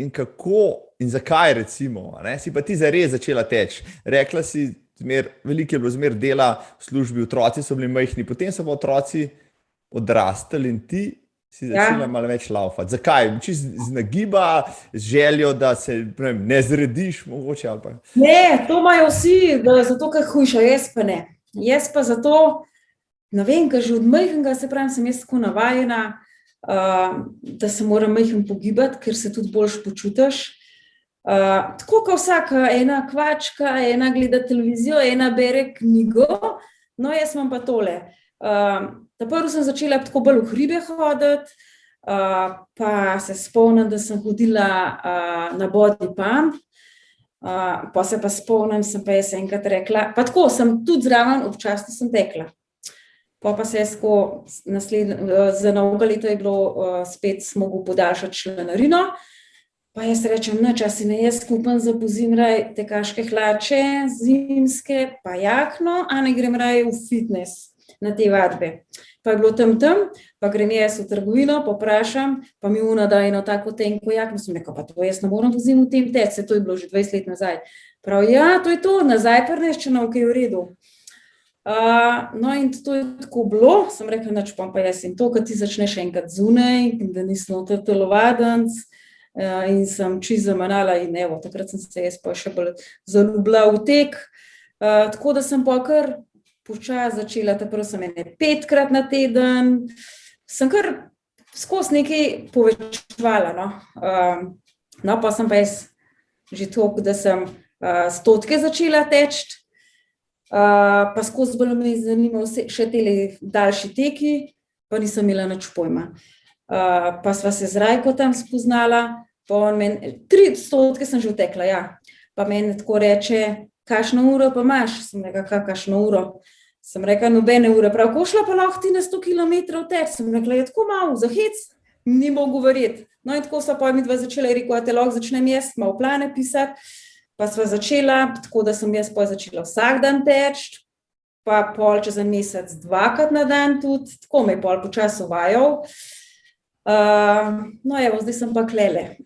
in kako in zakaj recimo, ne, si pa ti zares začela teči? Rekla si, veliko je bilo zmer dela v službi, otroci so bili majhni, potem so pa otroci odrastali in ti si začela malo več laufati. Zakaj? Čisto z nagiba, z željo, da se ne zrediš mogoče ali pa? Ne, to imajo vsi, zato ker hujša, jaz pa ne. Jaz pa zato, ne vem, ker že od majhnega, se pravim, sem jaz tako navajena, da se moram majhen pogibati, ker se tudi boljš počutiš. Tako kot vsaka, ena kvačka, ena gleda televizijo, ena bere knjigo, no jaz imam pa tole. Prvo sem začela tako bolj v hribe hoditi, pa se spomnim, da sem hodila na body pump, pa se pa spomnim, sem pa jaz enkrat rekla, pa tako sem tudi zraven, občasno sem tekla. Pa se jaz tako, za novega leta je bilo, spet smo mogli podaljšati članarino. Pa jaz rečem, nič, a si ne jaz kupim za pozimraj tekaške hlače, zimske, pa jakno, a ne grem raje v fitness na te vadbe. Pa je bilo tam, pa grem jaz v trgovino, poprašam, pa mi ona da eno tako tenko jakno, sem rekla, pa to jaz ne moram pozim v tem teč, to je bilo že 20 let nazaj. Prav, ja, to je to, nazaj prneščeno, ok, v redu. No in to je tako bilo, sem rekla, nič, pa jaz in to, kad ti začneš enkrat zunaj, da nisem v telovadenc, in sem čisto zamanala in evo, takrat sem se jaz pa še bolj zaljubila v tek, tako da sem pa kar počasi začela, prvo sem 5-krat na teden, sem kar skozi nekaj povečevala, no. No, pa sem pa jaz že toliko, da sem 100 začela teči, pa skozi bolj me zanimal še tele daljši teki, pa nisem imela nič pojma. Pa sva se z Rajko tam spoznala, pa on meni, 300 sem že vtekla, ja. Pa meni tako reče, kakšno uro pa imaš? Sem rekla, kakšno uro? Sem rekla, nobene ure, prav, ko šla pa lahko ti na 100 kilometrov teči? Sem rekla, je tako malo, za hec, ni mogo verjeti. No in tako sva pa midva začela, je rekel, a te lahko začnem jaz malo plane pisati, pa sva začela, tako da sem jaz pa začela vsak dan teči, pa pol čez en mesec 2-krat na dan tudi, tako me je pol počasi uvajal. No, evo, zdaj sem pa klele.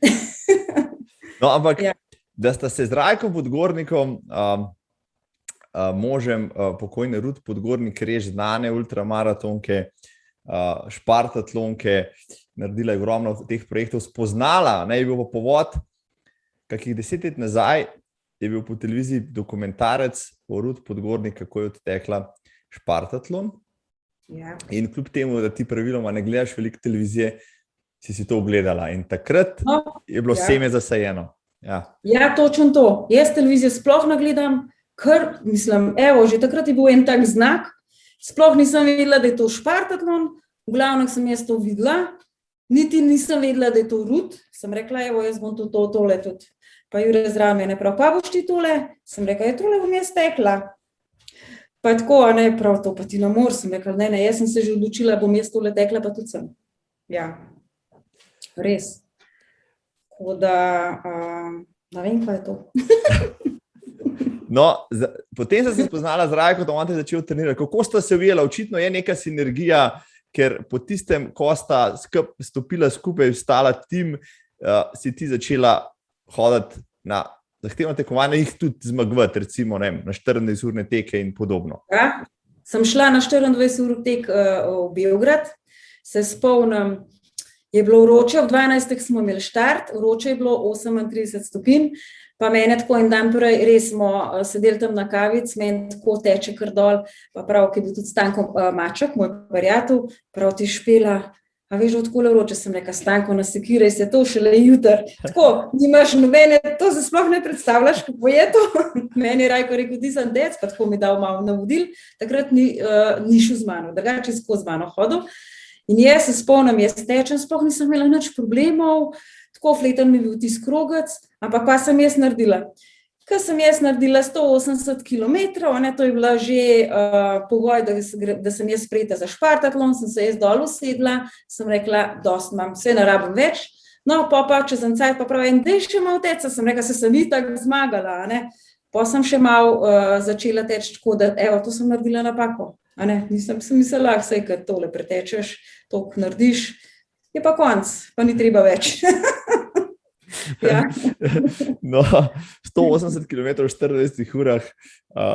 No, ampak, Ja. da sta se z Rajkom Podgornikom, možem pokojne Rut Podgornik, res znane ultramaratonke, špartatlonke, naredila je ogromno teh projektov, spoznala, je bil pa povod, kakih 10 let nazaj je bil po televiziji dokumentarec o Rut Podgornik, kako je odtekla špartatlon. Ja. In kljub temu, da ti praviloma ne gledaš veliko televizije, si to ogledala. In takrat je bilo seme zasajeno. Ja, točno to. Jaz televizijo sploh ne gledam, ker mislim, evo, že takrat je bil en tak znak, sploh nisem vedela, da je to špartatlon, v glavnem sem jaz to videla, niti nisem vedela, da je to Rut, sem rekla, evo, jaz bom tole tudi. Pa Jure zraven mene prav, pa boš ti tole? Sem rekla, tole bom jaz tekla. Pa tako, prav to, pa ti na mor, sem rekla, ne, jaz sem se že odločila, bom jaz tole tekla, pa tudi sem. Ja, res. Tako da, ne vem, kaj je to. No, potem sem se spoznala z Rajko, da on te začel trenirati. Kako sta se ujela? Očitno je neka sinergija, ker po tistem, ko sta stopila skupaj, vstala tim, si ti začela hoditi na zahtevno tekmovanje, jih tudi zmagovati, recimo na 24-urne teke in podobno. Ja, sem šla na 24-ur tek v Beograd, se spomnim, je bilo vroče, v 12. smo imeli štart, vroče je bilo 38 stopinj, pa mene tako en dan prej, res smo sedeli tam na kavic, meni tako teče kar dol, pa prav, ki je bil tudi Stanko Maček, moj prijatelj, prav ti Špela, a veš, odkole vroče, sem rekla, Stanko, nasekiraj se, to šele jutr. Tako, nimaš nobene, to se sploh ne predstavljaš, kako je to. Meni je Rajko rekel, ti sem dec, pa tako mi dal malo navodil, takrat ni šel z mano, drugače skozi mano hodil. In jaz se spomnim, jaz tečem, sploh nisem imela nič problemov, tako fleten mi bil tisk krogec, ampak pa sem jaz naredila. Ko sem jaz naredila 180 kilometrov, to je bila že pogoj, da sem jaz sprejeta za špartatlon, sem se jaz dol usedla, sem rekla, dost imam, vse ne rabim več. No, pa čez en cajt pa pravi, daj še malo teca, sem rekla, se sem itak zmagala, Pa sem še malo začela teči tako, da evo, to sem naredila napako, Nisem mislila, saj, kad tole pretečeš, toliko narediš, je pa konc, pa ni treba več. Ja. No, 180 km v 24 urah,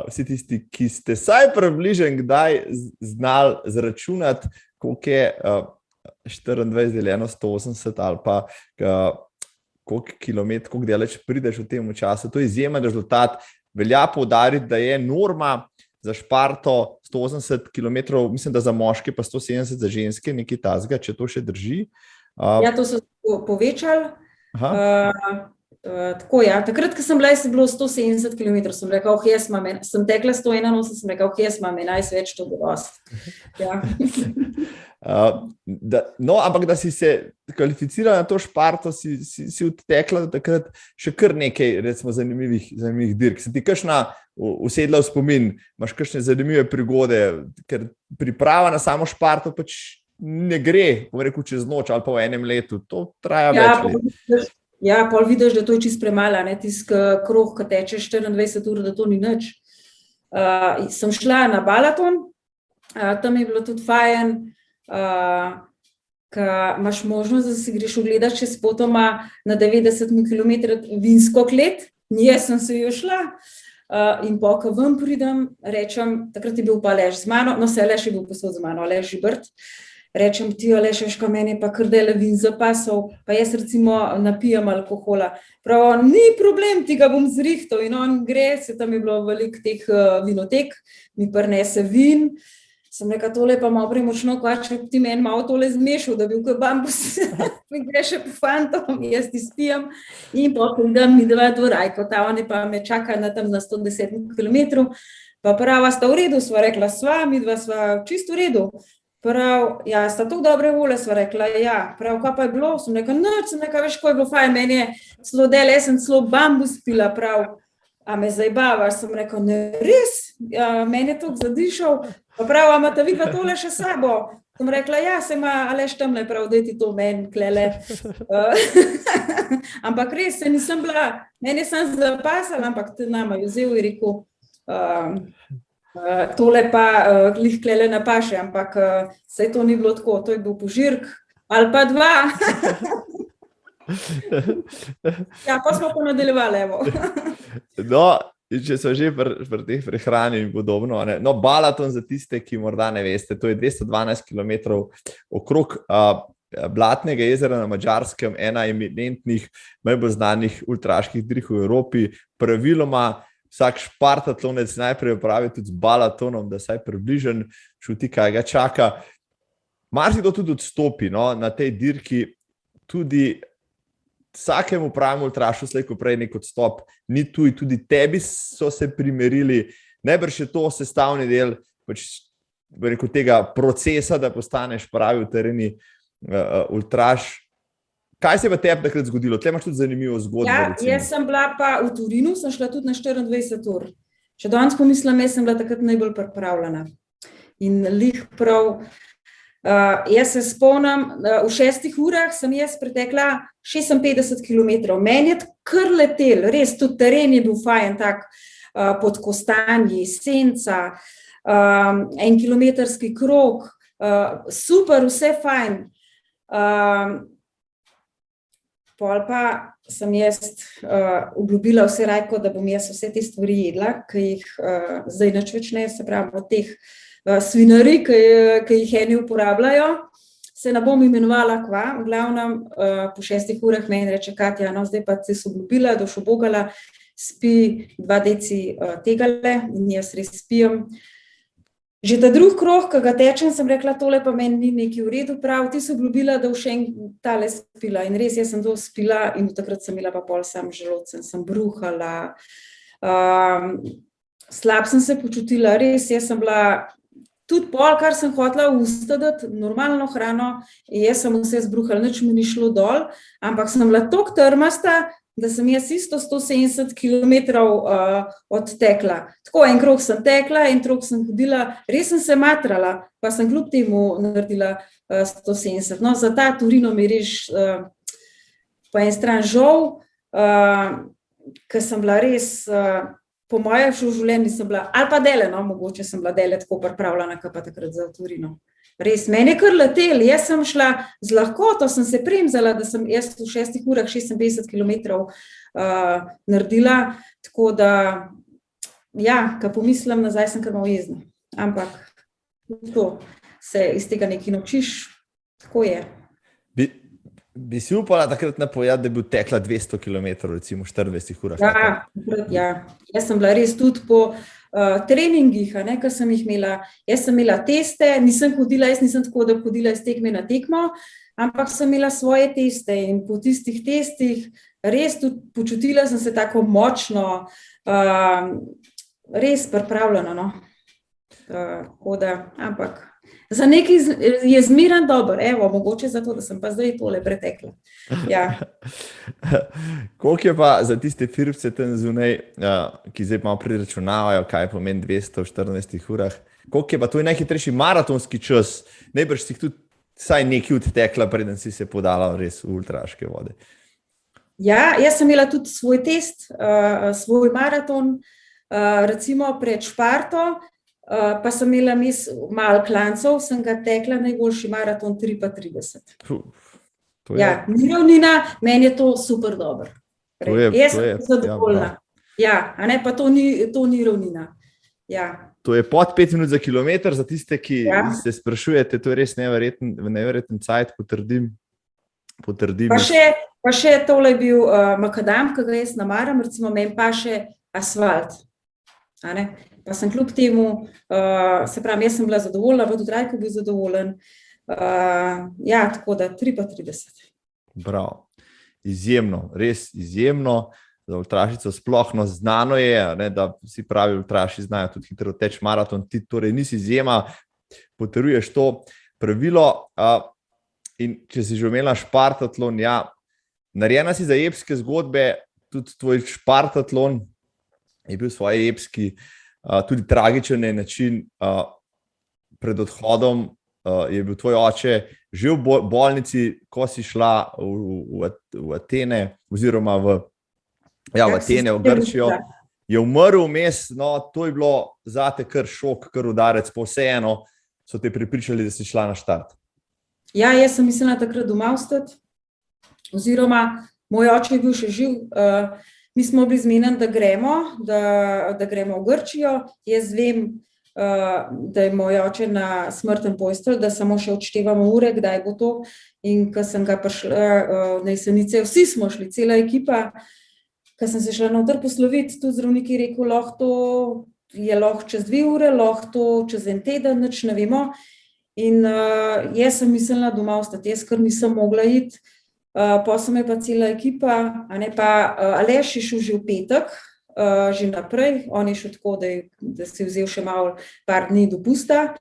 vsi tisti, ki ste saj približen kdaj znali zračunati, koliko je 24 deljeno 180 ali pa koliko kilometrov, koliko daleč prideš v tem času, to je izjemen rezultat. Velja poudariti, da je norma za šparto 180 km, mislim, da za moške pa 170 za ženske, nekaj tasga, če to še drži. Ja, to so povečali. Tako, ja. Takrat, ko sem bila, je bilo 170 km, sem rekla, sem tekla 181, sem rekla, jaz imam 11 več, to bo dost. Ja. No, ampak da si se kvalificirala na to šparto, si odtekla takrat še kar nekaj, recimo, zanimivih dirk. Se ti kakšna usedla v spomin, imaš kakšne zanimive prigode, ker priprava na samo šparto pač ne gre, bom rekel, čez noč ali pa v enem letu, to traja več let. Ja, pol vidiš, da to je čist premala, tisk krog, ko teče 24 ur, da to ni nič. Sem šla na Balaton, tam je bilo tudi fajn, ko imaš možnost, da si greš ogledati še spotoma na 90 km vinsko klet, jaz sem se jo šla in po, ko ven pridem, rečem, takrat je bil pa Aleš z mano, no se Aleš je bil posod z mano, Aleš Žibert, rečem ti, Aleš, veš, ko meni pa kar dele vin zapasov, pa jaz recimo napijem alkohola. Prav, ni problem, ti ga bom zrihtal in on gre, se tam je bilo veliko teh vinotek, mi prinese vin, sem rekla, tole pa malo premočno kvače, ti meni malo tole zmešal, da bi v bambus, mi gre še po fantom, jaz ti spijem in pa pridem mi dva do Rajko, ta on pa me čaka na tam na 110 km, pa prava sta v redu, sva rekla, mi dva sva čisto v redu. Prav, ja, sta tako dobre vole, sva rekla, ja, prav, kaj pa je bilo, sem rekla, veš, ko je bilo fajn, meni je celo del, jaz sem celo bambus pila, prav, a me zajbavaš, sem rekla, ne, res, meni je tako zadišal, pa prav, a ima ta vidva tole še sabo, sem rekla, ja, se ima Aleš tamle, prav, daj ti to meni, klele, ampak res, se nisem bila, meni sem zapasala, ampak te nama je vzel in rekel, tole pa glih klele na paše, ampak saj to ni bilo tako, to je bil požirk, Ali pa 2. Ja, pa smo pa nadaljevali, evo. No, če so že pri teh prehrani in podobno. Ne? No, Balaton za tiste, ki morda ne veste, to je 212 km okrog Blatnega jezera na Madžarskem, ena eminentnih, najbolj znanih ultraških dirk v Evropi. Praviloma vsak špartatlonec najprej opravi tudi z Balatonom, da saj približen čuti, kaj ga čaka. Marsikdo tudi odstopi, no, na tej dirki, tudi vsakemu pravemu ultrašu slej ko prej nek odstop, ni tuj, tudi tebi so se primerili, najbrž je to sestavni del tega procesa, da postaneš pravi v tereni ultraš. Kaj se je v tebi takrat zgodilo? Tle imaš tudi zanimivo zgodbo. Ja, jaz sem bila pa v Turinu, sem šla tudi na 24 ur. Če danes pomislim, jaz sem bila takrat najbolj pripravljena. In lih prav, jaz se spomnim, v 6 urah sem jaz pretekla 56 km. Meni je kar letel, res, tudi teren je bil fajn, tak pod Kostanji, senca, 1 kilometrski krog, super, vse fajn. Pol pa sem jaz obljubila vse rajko, da bom jaz vse te stvari jedla, ki jih zdaj nič več ne, se pravi od teh svinari, ki jih eni uporabljajo, se ne bom imenovala kva. V glavnem po 6 urah meni reče Katja, no zdaj pa si obljubila, da boš ubogala, spi 2 deci tegale in jaz res spijem. Že ta drug krog, ki ga tečem, sem rekla, tole pa meni ni nekaj v redu prav, ti si obljubila, da bo še en tale spila. In res, jaz sem to spila in takrat sem imela pa pol sam želodcem, sem bruhala. Slab sem se počutila, res, jaz sem bila tudi pol, kar sem hotela v usta dati, normalno hrano, jaz sem vse zbruhala, nič mi ni šlo dol, ampak sem bila toliko trmasta, da sem jaz isto 170 km odtekla. Tako, en krog sem tekla, en krog sem hodila, res sem se matrala, pa sem kljub temu naredila 170. No, za ta Torino mi res po en stran žal, ker sem bila res, po mojem življenju sem bila, ali pa dele, no, mogoče sem bila dele tako pripravljena, kot pa takrat za Torino. Res, meni je kar letel, jaz sem šla z lahkoto, sem se premzala, da sem jaz v 6 urah 56 km naredila, tako da, ja, ko pomislim nazaj, sem kar malo jezna. Ampak to se iz tega nekaj naučiš, tako je. Bi si upala takrat napovedati, da bi tekla 200 km, recimo 24 urah? Ja, jaz sem bila res tudi po treningih, ko sem jih imela, jaz sem imela teste, nisem hodila, jaz nisem tako, da hodila iz tekme na tekmo, ampak sem imela svoje teste in po tistih testih res tudi počutila sem se tako močno, res pripravljena, no. Tako da, ampak za nekaj je zmeren dober, evo, mogoče zato, da sem pa zdaj tole pretekla. Ja. Koliko je pa za tiste firpce tam zunaj, ki zdaj malo priračunavajo, kaj pomeni 214 urah, koliko je pa, to je najhitrejši maratonski čas, najbrž si tudi vsaj nekaj odtekla, preden si se podala res v ultraške vode. Ja, jaz sem imela tudi svoj test, svoj maraton, recimo pred Šparto, pa sem imela malo klancov, sem ga tekla najboljši maraton 3:30. Ja, ni ravnina, meni je to super dobro. Jaz sem zadovoljna. Ja, a ne, pa to ni ravnina. Ja. To je pod 5 minut za kilometer, za tiste, ki se sprašujete, to je res neverjeten cajt, potrdim. Pa še tole je bil makadam, ki ga jaz namaram, recimo meni pa še asfalt. A ne? Pa sem kljub temu, se pravi, jaz sem bila zadovoljna, pa tudi Rajko bil zadovoljen. Ja, tako da 3:30. Bravo. Izjemno, res izjemno. Za ultrašico sploh znano je, ne, da vsi pravi ultraši znajo tudi hitro teči maraton. Ti torej nisi izjema, potrjuješ to pravilo. In če si že omenila špartatlon, ja, narejena si za epske zgodbe, tudi tvoj špartatlon je bil svoj epski, tudi tragičen način. Pred odhodom je bil tvoj oče že v bolnici, ko si šla v Atene, oziroma v Atene, v Grčijo. Je umrl vmes, no, to je bilo zate kar šok, kar udarec, pa vseeno so te prepričali, da si šla na štart. Ja, jaz sem mislila takrat doma ostati, oziroma moj oče je bil še živ. Mi smo bili zmenjeni, da gremo v Grčijo. Jaz vem, da je moj oče na smrtnem postelju, da samo še odštevamo ure, kdaj bo to. In ko sem ga prišla na Jesenice, vsi smo šli, cela ekipa. Ko sem se šla noter posloviti, tudi zdravnik je rekel, lahko čez 2 ure, lahko čez 1 teden, nič ne vemo. In jaz sem mislila doma ostati, jaz kar nisem mogla iti. Potem se me pa cela ekipa, pa Aleš je šel že v petek, že naprej, on je šel tako, da si je vzel še malo par dni dopusta.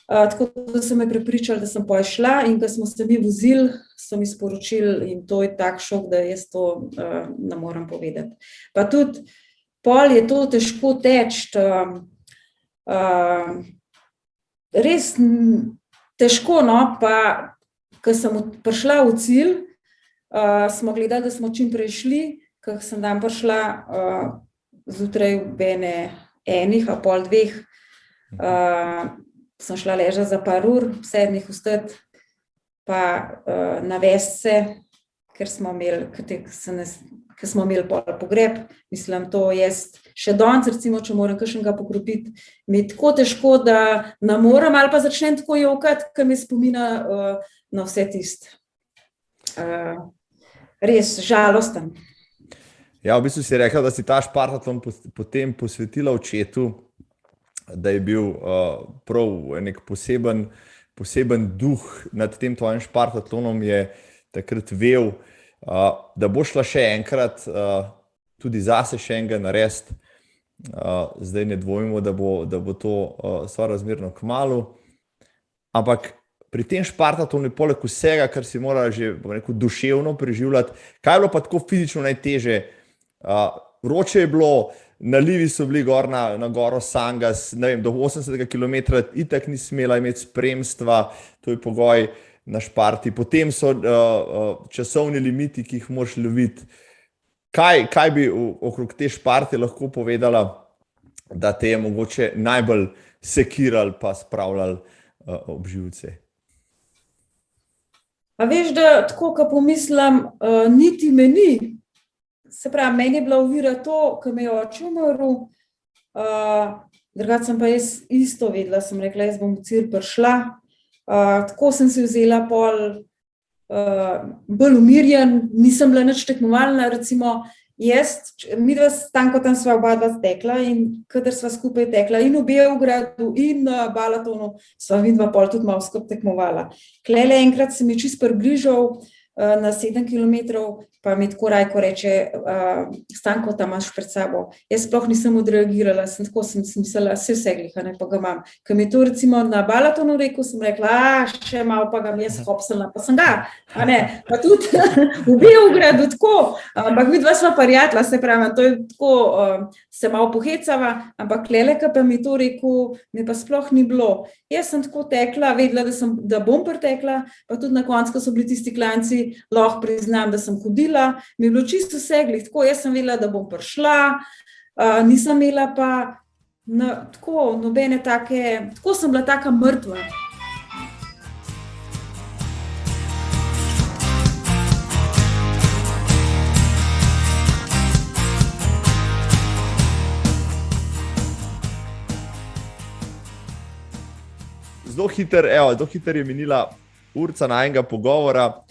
Tako da so me prepričali, da sem potem šla, in ko smo se mi vozili, so mi sporočili, in to je tak šok, da jaz to ne morem povedati. Pa tudi pol je to težko teči, res težko, no, pa ko sem prišla v cilj, smo gledali, da smo čim prej šli, ko sem dan prišla zjutraj ob 1:30, 2:00, sem šla ležati za par ur, 7 vstati, pa navesti se, ker smo imeli pol pogreb. Mislim, to jaz še danes, recimo, če moram kakšnega pokropiti, mi je tako težko, da ne morem, ali pa začnem tako jokati, ker me spomina na vse tisto. Res žalosten. Ja, v bistvu si rekla, da si ta Špartatlon potem posvetila očetu, da je bil prav nek poseben duh nad tem tvojim Špartatlonom, je takrat vel, da bo šla še enkrat, tudi zase še enega narediti. Zdaj ne dvomimo, da bo to sorazmerno kmalu. Ampak pri tem Špartatlonu, poleg vsega, kar si morala že duševno preživljati, kaj je bilo pa tako fizično najtežje? Vroče je bilo, nalivi so bili gor na goro Sangas, ne vem, do 80 km itak ni smela imeti spremstva, to je pogoj na Šparti. Potem so časovni limiti, ki jih moraš loviti. Kaj bi okrog te Šparte lahko povedala, da te je mogoče najbolj sekirali pa spravljali ob živce? A veš, da tako, ko pomislim, niti me ni. Se pravi, meni je bila ovira to, ko me je oče umrl, drugače sem pa jaz isto vedela, sem rekla, jaz bom v cilj prišla. Tako sem si vzela pol bolj umirjen, nisem bila nič tekmovalna, recimo midva s Stankom sva oba tekla, in kadar sva skupaj tekla in v Beogradu in na Balatonu, sva vidva pol tudi malo skupaj tekmovala. Klele enkrat se mi čisto približal na 7 kilometrov, pa mi tako Rajko reče, Stanko, tam imaš pred sabo. Jaz sploh nisem odreagirala, sem mislila, vse glih, pa ga imam. Ko mi to recimo na Balatonu rekel, sem rekla, še malo pa ga mi jaz hopsala, pa sem ga, pa tudi v Beogradu tako, ampak vidva sva prijatelja, se pravi, to je tako, se malo pohecava, ampak klele, ko pa mi to rekel, mi pa sploh ni bilo. Jaz sem tako tekla, vedela, da bom pretekla, pa tudi na koncu, ko so bili tisti klanci, lahko priznam, da sem hodila, mi je bilo čisto vse glih, tako jaz sem vedela, da bom prišla, nisem imela pa tako nobene take, tako sem bila taka mrtva. Zelo hiter je minila urca najnega pogovora.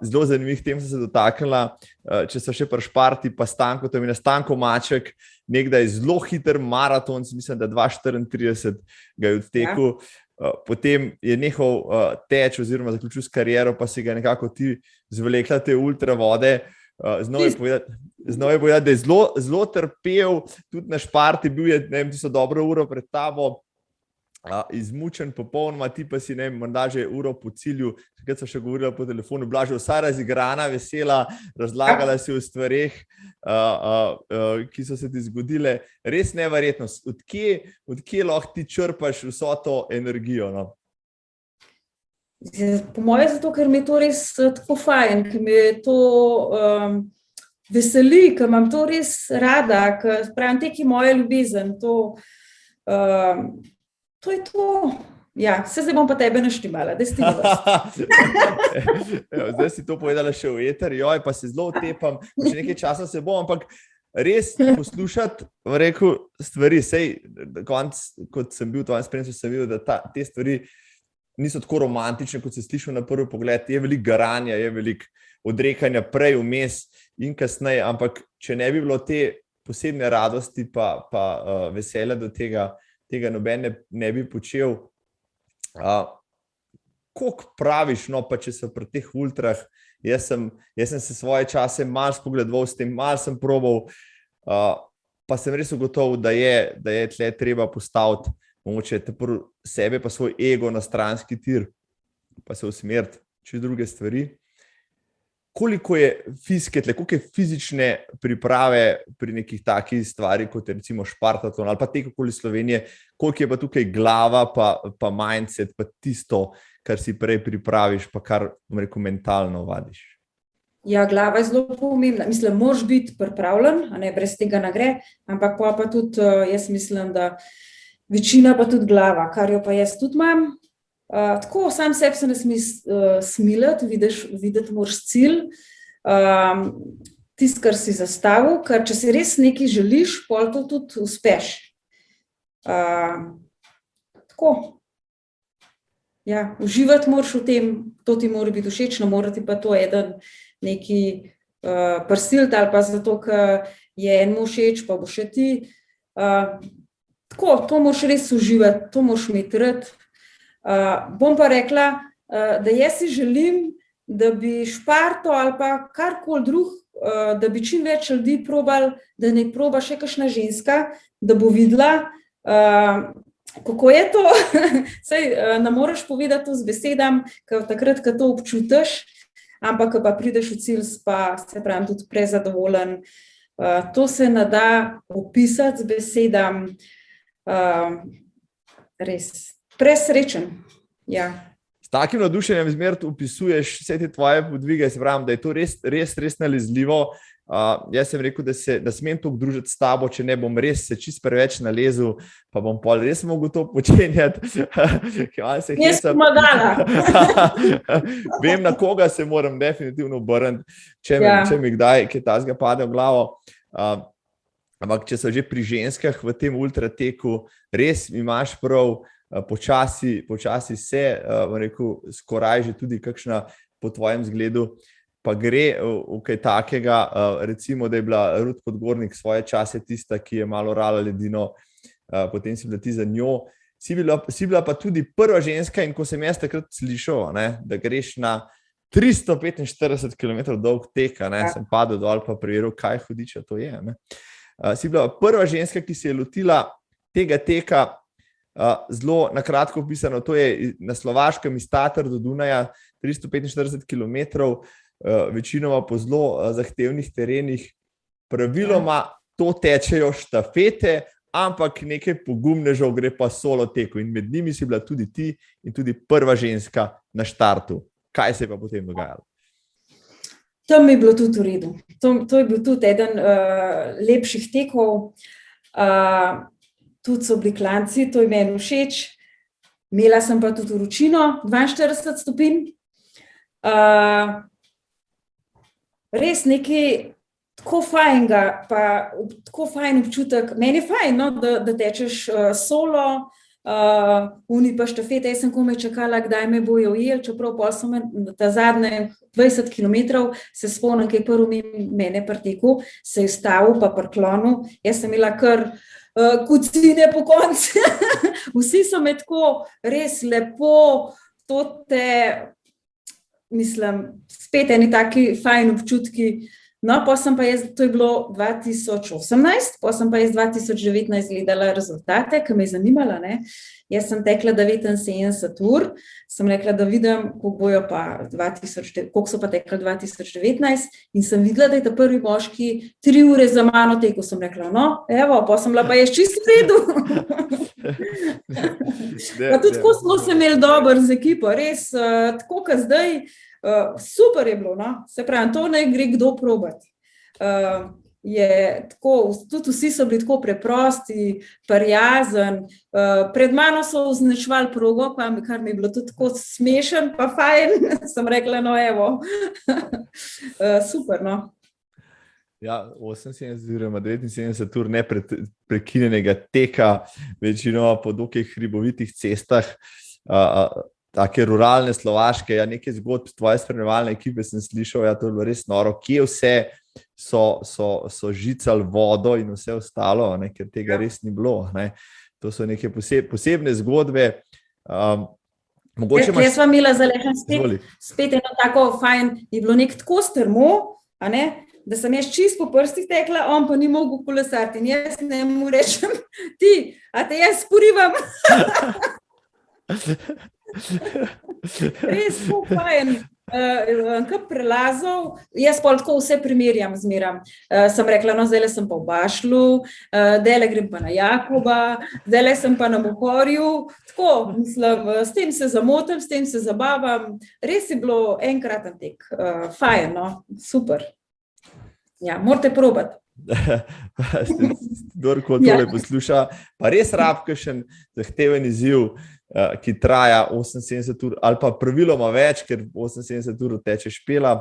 Zelo zanimivih tem sem se dotaknila, če so še pri Šparti pa Stanko, to je Stanko Maček, nekdaj zelo hiter maraton, mislim, da 2:34 ga je odtekel, potem je nehal teč oziroma zaključil s kariero, pa si ga nekako ti zvlekla te ultra vode. Znal je povedati, da je zelo trpel, tudi na Šparti, bil je, ne vem, tisto dobro uro pred tabo, izmučen popolnoma, ti pa si, ne vem, morda že uro po cilju, takrat so še govorila po telefonu, bila že vsa razigrana, vesela, razlagala si o stvareh, ki so se ti zgodile. Res neverjetno. Odkje lahko ti črpaš vso to energijo? No? Po moje zato, ker mi je to res tako fajn, ker mi je to veseli, ker imam to res rada, ker pravim, teki moja ljubezen, to je to. Ja, zdaj bom pa tebe naštimala, da si ti vrst. Zdaj si to povedala še v eter, joj, pa se zelo utepam, še nekaj časa se bom, ampak res poslušati, rekel, stvari, sej, kot sem bil v tvojem spremstvu, sem videl, da te stvari niso tako romantične, kot se slišal na prvi pogled, je veliko garanja, je veliko odrekanja prej, vmes in kasneje, ampak če ne bi bilo te posebne radosti pa veselja do tega noben ne bi počel. Koliko praviš, no, pa če so pri teh ultrah, jaz sem se svoje čase malo spogledoval s tem, malo sem probal, pa sem res ugotovil, da je tle treba postaviti mogoče sebe pa svoj ego na stranski tir, pa se usmeriti čez druge stvari. Koliko je koliko je fizične priprave pri nekih takih stvari, kot je recimo Špartatlon ali pa tek okoli Slovenije, koliko je pa tukaj glava, pa mindset, pa tisto, kar si prej pripraviš, pa kar, bom rekel, mentalno vadiš? Ja, glava je zelo pomembna. Mislim, moraš biti pripravljen, a ne, brez tega ne gre, ampak pa tudi, jaz mislim, da večina pa tudi glava, kar jo pa jaz tudi imam. Tako, sam sebi se ne sme smiliti, videti moraš cilj, tisto, kar si zastavil, ker če si res nekaj želiš, pol to tudi uspeš. Tako. Ja, uživati moraš v tem, to ti mora biti všečno, mora ti pa to eden neki prisiliti ali pa zato, ker je enemu všeč, pa bo še ti. Tako, to moraš res uživati, to moraš imeti rad. Bom pa rekla, da jaz si želim, da bi Šparto ali pa karkoli drug, da bi čim več ljudi probali, da ne proba še kakšna ženska, da bo videla, kako je to. Saj ne moreš povedati to z besedami, ker takrat, ko to občutiš, ampak ko pa prideš v cilj, pa se pravim tudi prezadovoljen. To se ne da opisati z besedami, res. Presrečen, ja. S takim navdušenjem zmeraj opisuješ vse te tvoje podvige, se pravim, da je to res nalezljivo. Jaz sem rekel, da smem to družiti s tabo, če ne bom res se čisto preveč nalezel, pa bom pol res mogel to počenjati. Jaz pomagala. Vem, na koga se moram definitivno obrniti, če mi kdaj kaj takega pade v glavo. Ampak če so že pri ženskah v tem ultrateku, res imaš prav, počasi se, rekel, skoraj že tudi kakšna po tvojem zgledu, pa gre v kaj takega, recimo, da je bila Rut Podgornik svoje čase tista, ki je malo rala ledino, potem si bila ti za njo. Si bila pa tudi prva ženska in ko sem jaz takrat slišal, da greš na 345 km dolg tek, sem padel dol pa preveril, kaj hudiča to je. Si bila prva ženska, ki se je lotila tega teka, zelo na kratko opisano, to je na Slovaškem iz Tater do Dunaja, 345 km, večinoma po zelo zahtevnih terenih. Praviloma to tečejo štafete, ampak nekaj pogumnežev gre pa solo teku in med njimi si bila tudi ti in tudi prva ženska na štartu. Kaj se je pa potem dogajalo? Tam je bilo tudi v redu. To je bil tudi eden lepših tekov. Tudi so bili klanci, to je meni všeč. Imela sem pa tudi vročino, 42 stopinj. Res nekaj tako fajnega, pa tako fajn občutek. Meni je fajn, no, da tečeš solo, uni pa štafete. Jaz sem komaj čakala, kdaj me bojo ujeli, čeprav pol so ta zadnje 20 km, se spomnim, kaj prvi mene pri teku, se je ustavil pa pri klonu. Jaz sem imela kar kucine po koncu. Vsi so me tako res lepo, mislim, spet eni taki fajn občutki. No, pa sem pa jaz, to je bilo 2018, pa sem pa jaz 2019 gledala rezultate, ki me je zanimala, ne. Jaz sem tekla 79 ur, sem rekla, da vidim, koliko so pa tekla 2019 in sem videla, da je ta prvi moški 3 ure za mano tekel. Sem rekla, no, evo, pa sem bila pa jaz čisto v redu. Pa tudi tako smo se imeli dobro z ekipo, res, tako kot zdaj, super je bilo, no, se pravi, to naj gre kdo probati. je tako, tudi vsi so bili tako preprosti, prijazen. Pred mano so označevali progo, kar mi je bilo tudi tako smešen, pa fajn. Sem rekla, no evo, super, no. Ja, 78 oziroma 79 ur neprekinjenega teka, večinoma po dokaj hribovitih cestah, take ruralne Slovaške, ja, nekaj zgodb tvoje spremljevalne ekipe sem slišal, ja, to je bilo res noro, kje vse so žicali vodo in vse ostalo, ne, ker tega res ni bilo, ne. To so neke posebne zgodbe. Jaz sva imela za Lešan spet eno tako fajn, je bilo nek tako strmo, a ne, da sem jaz čist po prstih tekla, on pa ni mogel kolesariti in jaz ne mu rečem, ti, a te jaz sporivam? Res tako fajn. Kar prelazov, jaz pol tako vse primerjam zmeram. Sem rekla, no, zdajle sem pa v Bašlu, zdajle grem pa na Jakoba, zdajle sem pa na Mohorju. Tako, mislim, s tem se zamotim, s tem se zabavam. Res je bilo enkraten tek. Fajn, no, super. Ja, morate probati. Kdorko tole posluša, pa res rab kakšen zahteven izziv, ki traja 78 ur ali pa praviloma več, ker 78 ur teče špela,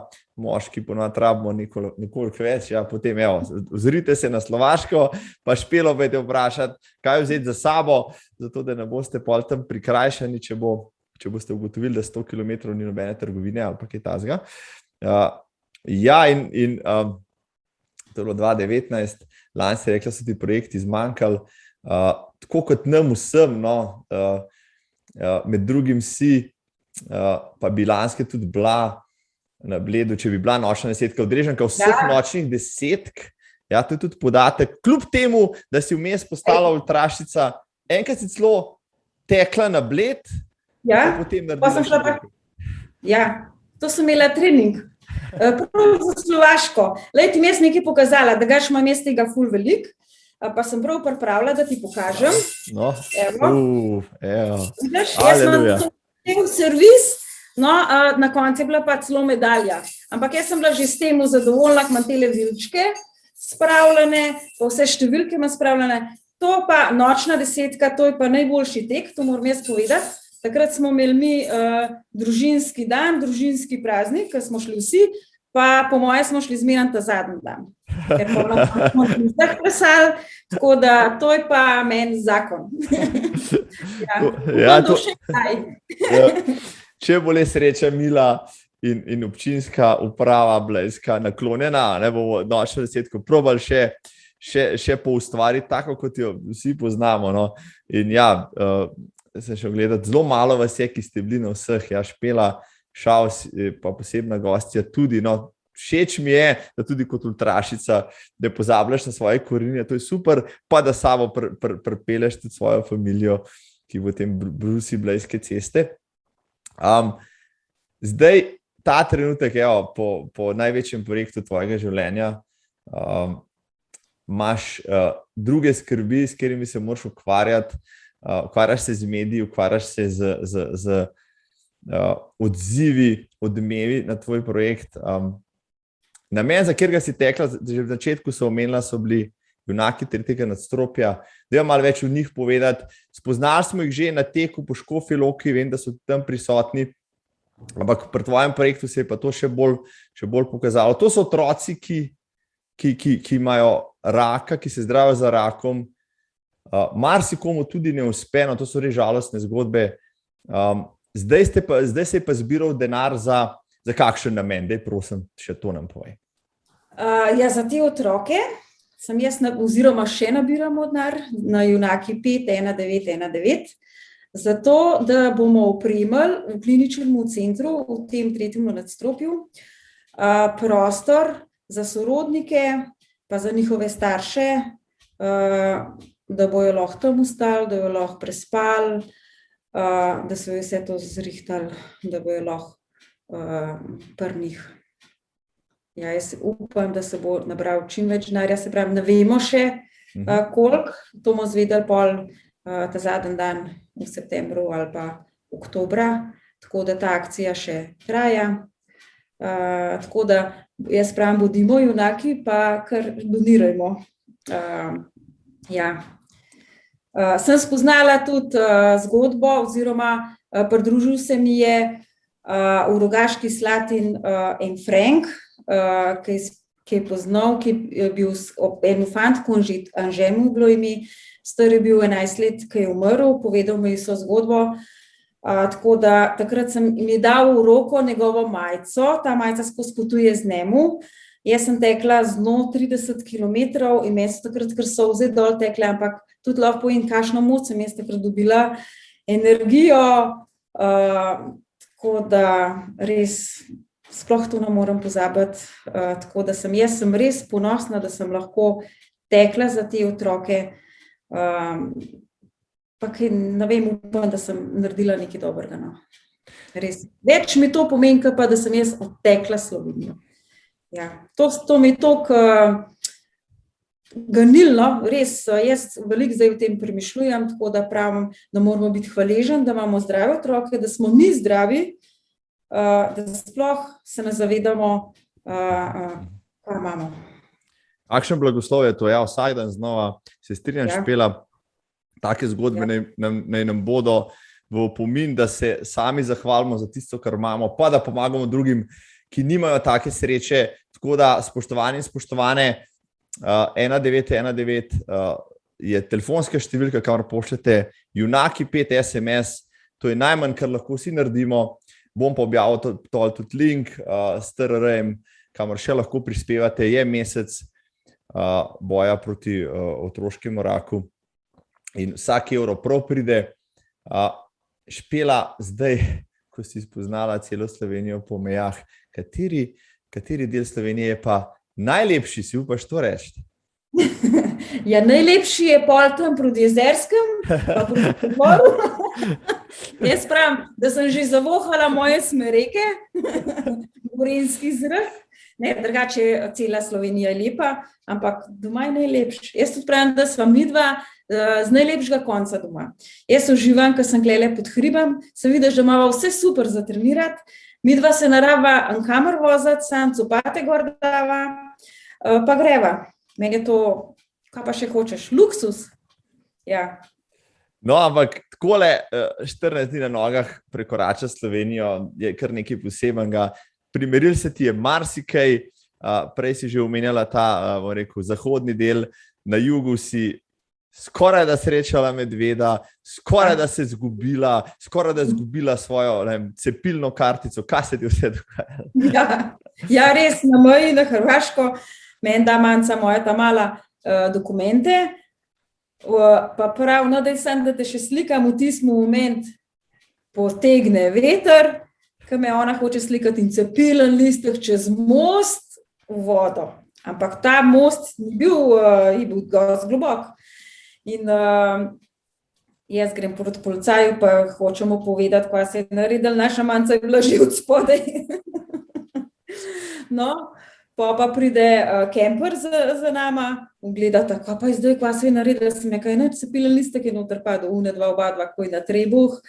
moški ponovno rabimo nekoliko več, ja, potem evo, ozrite se na Slovaško, pa špelo boste vprašati, kaj vzeti za sabo, zato da ne boste pol tam prikrajšani, če boste ugotovili, da 100 km ni nobene trgovine ali pa kaj takega. Ja, in to je bilo 2019, lani si rekla, so ti projekti zmanjkali, tako kot nam vsem, no, med drugim si, pa bi lanske tudi bila na Bledu, če bi bila nočna desetka udeleženka vseh nočnih desetk, ja, to je tudi podatek, kljub temu, da si vmes postala ultrašica, enkrat si celo tekla na Bled, ja, pa potem naredila še nekaj. Ja, to sem imela trening. Prav za Slovaško. Lej, ti mi jaz nekaj pokazala, da gaš imam jaz tega ful velik, pa sem prav pripravila, da ti pokažem. No, evo. Vidiš, jaz imam servis, no, na koncu je bila pa celo medalja. Ampak jaz sem bila že s tem zadovoljna, imam tele vilčke spravljene, pa vse številke imam spravljene. To pa nočna desetka, to je pa najboljši tek, to moram jaz povedati. Takrat smo imeli mi družinski dan, družinski praznik, ker smo šli vsi, pa po moje smo šli zmeraj ta zadnji dan. Ker smo vseh plesali, tako da to je pa meni zakon. Če bo le sreča Mila in občinska uprava blejska naklonjena, ne bomo nočno desetko probali še poustvariti tako, kot jo vsi poznamo. No. In ja, sem šel gledati, zelo malo vas je, ki ste bili na vseh, ja, Špela, Šaus, pa posebna gostja tudi, no, všeč mi je, da tudi kot ultrašica, da pozabljaš na svoje korenine, to je super, pa da samo pripeleš tudi svojo familijo, ki v tem brusi blejske ceste. Zdaj, ta trenutek, evo, po največjem projektu tvojega življenja, imaš druge skrbi, s katerimi se moraš ukvarjati, ukvarjaš se z mediji, ukvarjaš se z odzivi, odmevi na tvoj projekt. Namen, za katerega si tekla, že v začetku so omenila, so bili junaki tretjega nadstropja. Dajmo malo več o njih povedati. Spoznali smo jih že na teku po Škofji Loki, vem, da so tam prisotni, ampak pri tvojem projektu se je pa to še bolj pokazalo. To so otroci, ki imajo raka, ki se zdravijo za rakom. Marsikomu tudi ne uspe, no, to so res žalostne zgodbe. Zdaj se je pa zbiral denar za kakšen namen? Daj, prosim, še to nam povej. Ja, za te otroke sem jaz oziroma še nabiramo denar na Junaki 51919, zato da bomo opremili v kliničnem centru v tem tretjem nadstropju prostor za sorodnike, pa za njihove starše, da bojo lahko tam ostali, da bojo lahko prespali, da so vse to zrihtali, da bojo lahko pri njih. Ja, jaz upam, da se bo nabral čim več denarja, se pravi, ne vemo še koliko, to bomo zvedeli pol ta zadnji dan v septembru ali pa oktobra, tako da ta akcija še traja. Tako da jaz pravim, bodimo junaki, pa kar donirajmo. Ja. Sem spoznala tudi zgodbo, oziroma pridružil se mi je v Rogaški Slatini en Frank, ki je poznal, ki je bil en fant, Anže mu bilo ime, star je bil 11 let, ki je umrl, povedal mi so zgodbo. Tako da takrat sem mi dal v roko njegovo majico, ta majica skozi potuje z njemu. Jaz sem tekla z njo 30 kilometrov in meni so takrat kar solze dol tekle, ampak tudi lahko povem, kakšno moč sem jaz takrat dobila, energijo, tako da res sploh to ne morem pozabiti. Tako da jaz sem res ponosna, da sem lahko tekla za te otroke. Pa kaj, ne vem, upam, da sem naredila nekaj dobrega. No. Res. Več mi to pomeni, pa da sem jaz odtekla Slovenijo. Ja. To mi je toliko ganilno, res, jaz veliko zdaj v tem premišljujem, tako da pravim, da moramo biti hvaležni, da imamo zdrave otroke, da smo mi zdravi, da sploh se ne zavedamo, kaj imamo. Kakšen blagoslov je to, ja, vsak dan znova se strinjam, Špela, take zgodbe naj nam bodo v opomin, da se sami zahvalimo za tisto, kar imamo, pa da pomagamo drugim, ki nimajo take sreče. Tako da, spoštovani in spoštovane, 1919 je telefonska številka, kamor pošljete junaki 5 SMS, to je najmanj, kar lahko vsi naredimo. Bom pa objavil tudi link s TRR-jem, kamor še lahko prispevate, je mesec boja proti otroškemu raku in vsak evro prav pride. Špela, zdaj, ko si spoznala celo Slovenijo po mejah, kateri del Slovenije je pa najlepši, si upaš to reči? Ja, najlepši je pol tam proti Jezerskem, pa proti Komoru. Jaz pravim, da sem že zavohala moje smereke, gorenjski zrak. Ne, drugače cela Slovenija je lepa, ampak doma je najlepši. Jaz tudi pravim, da sva midva z najlepšega konca doma. Jaz uživam, ko sem glele pod hribom, sem videla, da imava vse super za trenirati, midva se narava kamor voziti, sam copate gor dava, pa greva. Meni je to, kaj pa še hočeš, luksus. Ja. No, ampak takole 14 dni na nogah prekorača Slovenijo, je kar nekaj posebenega. Primeril se ti je marsikaj, prej si že omenjala ta, zahodni del, na jugu si skoraj da srečala medveda, skoraj da se izgubila, skoraj da izgubila svojo cepilno kartico. Kaj se ti vse dogaja? Ja, res, na meji, na Hrvaško, meni da manjca moja ta mala dokumente, pa pravno, da te še slikam v tistem moment, potegne veter, ki me ona hoče slikati in cepilen listek čez most v vodo. Ampak ta most je bil dosti globok. In jaz grem proti policaju, pa hočemo povedati, kaj se je naredil. Naša manjca je bila že od spodaj. No, pa pride kemper za nama in gleda, kaj pa je zdaj, kaj se je naredil. Sem nekaj cepilen listek je noter padel, oba dva, ko je na trebuh,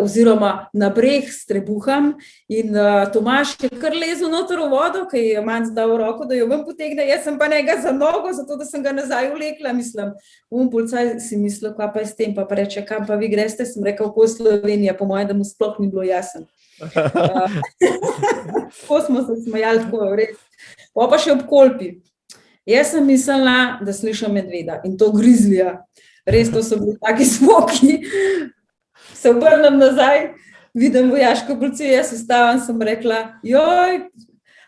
oziroma na breh s trebuhom. In Tomaž je kar lezel noter v vodo, ki je manj dal roko, da jo ven potegne. Jaz sem pa njega za nogo, zato da sem ga nazaj vlekla, mislim. Policaj si mislil, kaj pa je s tem, pa reče, kam pa vi greste, sem rekel, ko Slovenija, po mojem, da mu sploh ni bilo jasno. Ko smo se smejali, tako res. Pa še ob Kolpi. Jaz sem mislila, da slišam medveda in to grizlija. Res, to so bili taki zvoki. Se obrnem nazaj, vidim vojaško policijo, jaz ustavim, sem rekla, joj,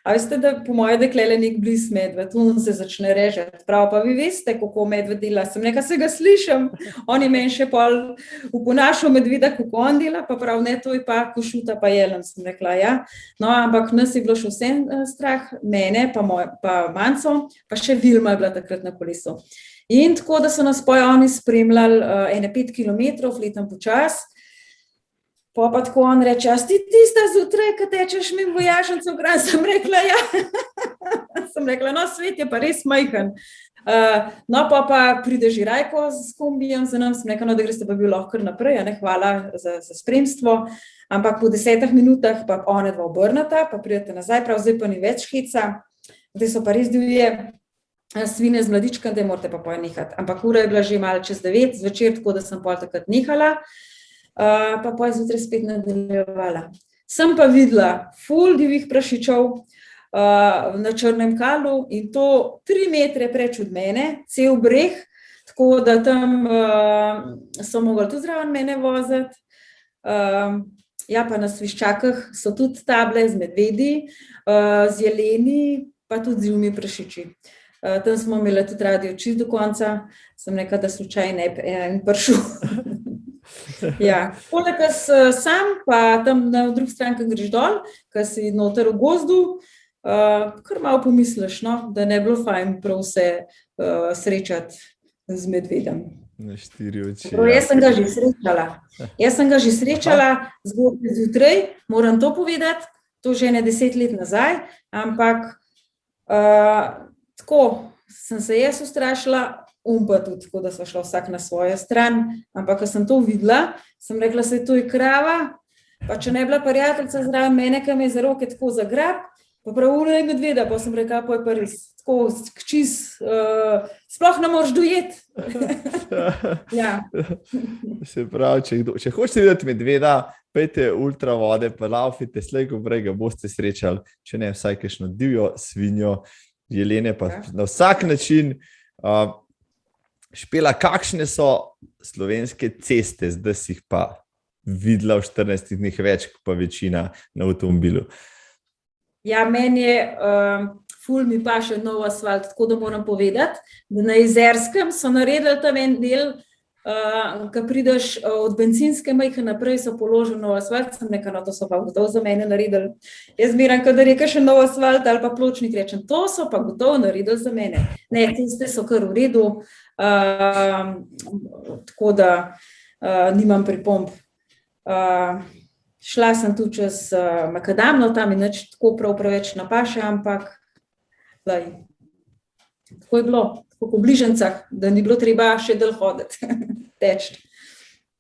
a veste, da po moje deklele nek bliz medved, on se začne režati. Prav, pa vi veste, kako medved dela. Sem nekaj se ga slišam, on je meni še pol uponašal medveda, kako on dela, pa prav, ne, to je pa košuta, pa jelen, sem rekla, ja. No, ampak nas je bilo še vsem strah, mene, pa manjco, pa še Vilma je bila takrat na kolesu. In tako, da so nas oni spremljali 5 kilometrov, fletam počas. Pa tako on reče, a si tista zjutraj, ko tečeš mi vojašnico v Kranj? Sem rekla, ja. Sem rekla, no, svet je pa res majhen. No, pa pride Žirajko s kombijem za nam, sem rekla, no, da greste pa bil lahko naprej, ne, hvala za spremstvo. Ampak po 10 minutah pa one dva obrnata, pa pridete nazaj, prav zdaj pa ni več heca. zdaj so pa res divje svine z mladičkom, da morate pa poj nehati. Ampak ura je bila že malo čez 9 zvečer, tako da sem pol takrat nehala, pa poj zjutraj spet nadaljevala. Sem pa videla ful divjih prašičev na Črnem Kalu in to 3 metre preč od mene, cel breg, tako da tam so mogli tudi zraven mene voziti. Ja, pa na Sviščakah so tudi table z medvedi, z jeleni, pa tudi z divjimi prašiči. Tam smo imeli tudi radio čist do konca, sem rekla, da slučaj ne bi en prišel. Ja, poleg sam, pa tam na drugi strani, ko greš dol, ko si noter v gozdu, kar malo pomisliš, no, da ne bi bilo fajn prav vse srečati z medvedem. Na 4 oči. Jaz sem ga že srečala zjutraj, moram to povedati, to že ne 10 let nazaj, ampak tako sem se jaz ustrašila, pa tudi, tako da sva šla vsak na svojo stran, ampak ko sem to videla, sem rekla, se to je krava, pa če ne bila prijateljica zraven mene, ki me je za roke tako zagrab, pa prav je medveda, pa sem rekla, pa je pa res, tako čist, sploh ne moreš dojeti. Ja. Se pravi, če hočete videti medveda, pejte ultra vode, pa laufite, slej ko prej ga boste srečali, če ne vsaj kakšno divjo svinjo, jelene pa na vsak način. Špela, kakšne so slovenske ceste, zdaj si jih pa videla v 14 dneh več, kot pa večina na avtomobilu? Ja, meni je ful mi pa še nov asfalt, tako da moram povedati, da na Jezerskem so naredili tam en del, ko prideš od bencinske majke naprej, so položili nov asfalt, sem nekaj, no, to so pa gotovo za mene naredili. Jaz miram, kadar je še nov asfalt ali pa pločnik, rečem, to so pa gotovo naredili za mene. Ne, tiste so kar v redu, tako da nimam pripomb. Šla sem tu čez Makadamno, tam je nič tako preveč napaše, ampak tako je bilo, tako po bližancah, da ni bilo treba še del hoditi, teči.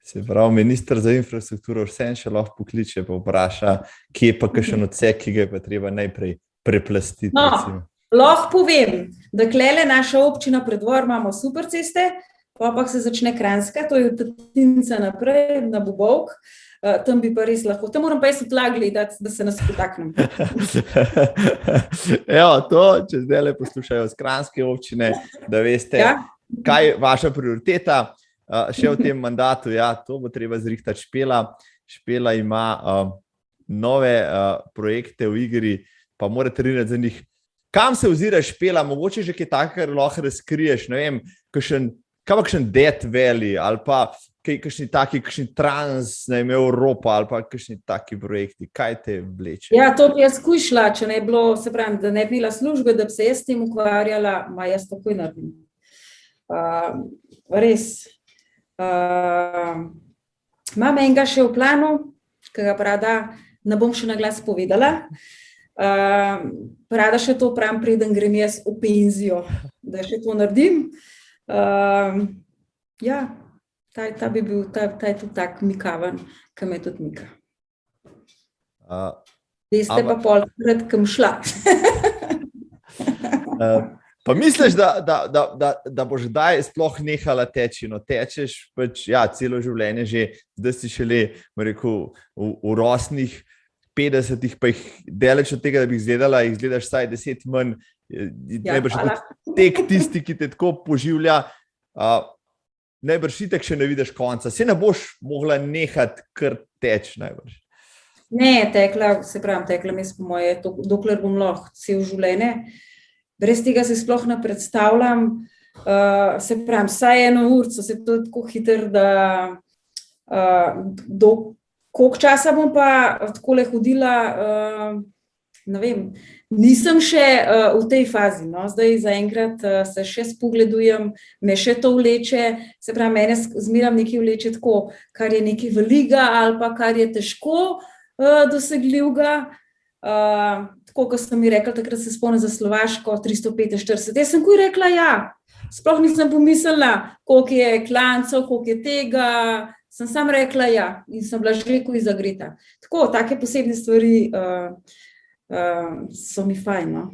Se pravi, minister za infrastrukturo vsem še lahko pokliče, pa vpraša, kje je pa kakšen odsek, ki ga je pa treba najprej preplastiti. No, lahko povem, da klele naša občina Preddvor imamo super ceste, pa se začne Kranjska, to je od Tatinca naprej, na Bobovk. Tam bi pa res lahko. Tam moram pa jaz v tla gledati, da se nas potaknem. Evo, to, če zdaj le poslušajo z Kranjske občine, da veste, kaj je vaša prioriteta še v tem mandatu. Ja, to bo treba zrihtati Špela. Špela ima nove projekte v igri, pa morate rinati za njih. Kam se ozira Špela? Mogoče že kaj takega lahko razkriješ, ne vem, kakšen Death Valley ali pa kakšni Trans, ne vem, Evropa ali pa kakšni taki projekti, kaj te vleče? Ja, to bi jaz takoj šla, če ne bi bilo, se pravim, da ne bi bila službe, da bi se jaz s tem ukvarjala, jaz takoj naredim. Res. Imam enega še v planu, ki ga rada ne bom še na glas povedala. Rada še to pravim, preden grem jaz v penzijo, da še to naredim. Ja, ta bi bil, ta je tudi tak mikaven, ki me tudi mika. Veste pa polkrat, kam šla. Pa misliš, da boš daj sploh nehala teči? No, tečeš pač, ja, celo življenje že, zdaj si šele, rekel, v rosnih 50-ih, pa jih deleč od tega, da bi izgledaš vsaj 10 manj, najbrž tek tisti, ki te tako poživlja, najbrž itak še ne vidiš konca. Se ne boš mogla nehati kar teči najbrž. Ne, tekla mes po moje, dokler bom lahko cel življenje. Brez tega se sploh ne predstavljam. Se pravim, vsaj 1 urco se to tako hiter, da koliko časa bom pa takole hodila, ne vem, nisem še v tej fazi, no, zdaj zaenkrat se še spogledujem, me še to vleče, se pravi, mene zmeram nekaj vleče tako, kar je nekaj velikega ali pa kar je težko dosegljivega, tako, ko sem mi rekla, takrat se spomnim za Slovaško 345, jaz sem kuj rekla ja, sploh nisem pomislila, koliko je klancev, koliko je tega, sem sam rekla ja in sem bila že kuj zagreta. Tako, take posebne stvari so mi fajn, no.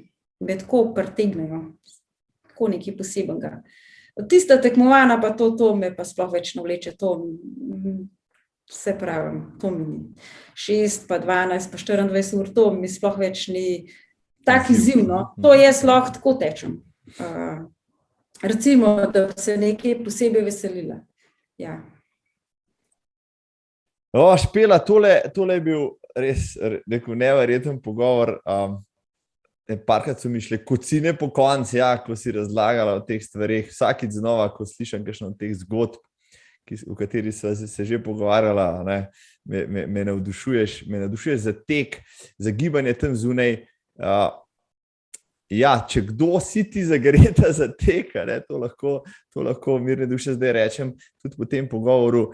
me tako pritegnejo, tako nekaj posebenega. Tista tekmovana pa to me pa sploh več ne vleče, to se pravim, to mi ni. 6 pa 12 pa 24 ur, to mi sploh več ni tak izziv, no. To jaz lahko tako tečem. Recimo, da bi se nekaj posebej veselila. Ja. Špela, tole je bil res neverjeten pogovor. Parkrat so mi šle kocine po konci, ko si razlagala o teh stvareh. Vsakič znova, ko slišam kakšno od teh zgodb, v kateri sva se že pogovarjala, me navdušuješ za tek, za gibanje tam zunaj. Če kdo si ti zagreta za tek, to lahko mirne duše zdaj rečem, tudi po tem pogovoru.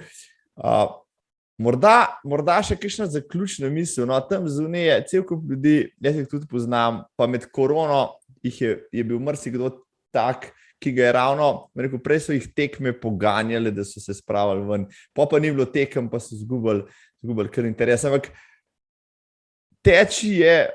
Morda še kakšna zaključna misel. No, tam zunaj je cel kup ljudi, jaz jih tudi poznam, pa med korono je bil marsikdo tak, ki ga je ravno, prej so jih tekme poganjali, da so se spravili ven, pa ni bilo tekem, pa so zgubili kar interes. Ampak teči je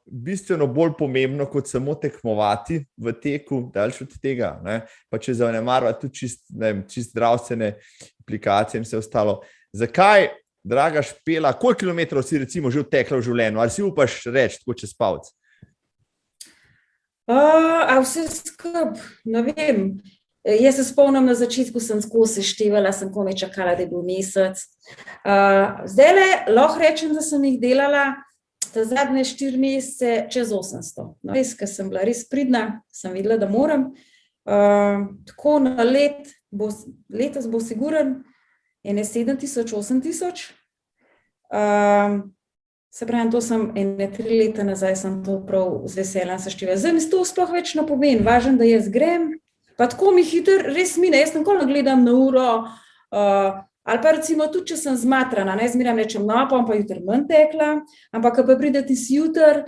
bistveno bolj pomembno, kot samo tekmovati v teku, daljš od tega, ne? Pa če zanemarva tudi čist zdravstvene implikacije in vse ostalo. Zakaj, draga Špela, koliko kilometrov si recimo že odtekla v življenju? Ali si upaš reči tako čez palec? Vse skup, ne vem. Jaz se spomnim, na začetku sem skozi seštevala, sem komaj čakala, da je bil mesec. Zdajle lahko rečem, da sem jih delala ta zadnje 4 mesece čez 800. No, res, ker sem bila res pridna, sem videla, da moram. Tako na letos bo siguren 7,000, 8,000. Se pravi, to sem 3 leta nazaj, sem to prav z veseljem seštela. Zdaj mi to sploh več ne pomeni, važno, da jaz grem, pa tako mi hitro res mine, jaz nikoli ne gledam na uro, ali pa recimo tudi, če sem zmatrana, zmeraj rečem, no, pa jutri manj tekla, ampak ko pa pride tisti jutri,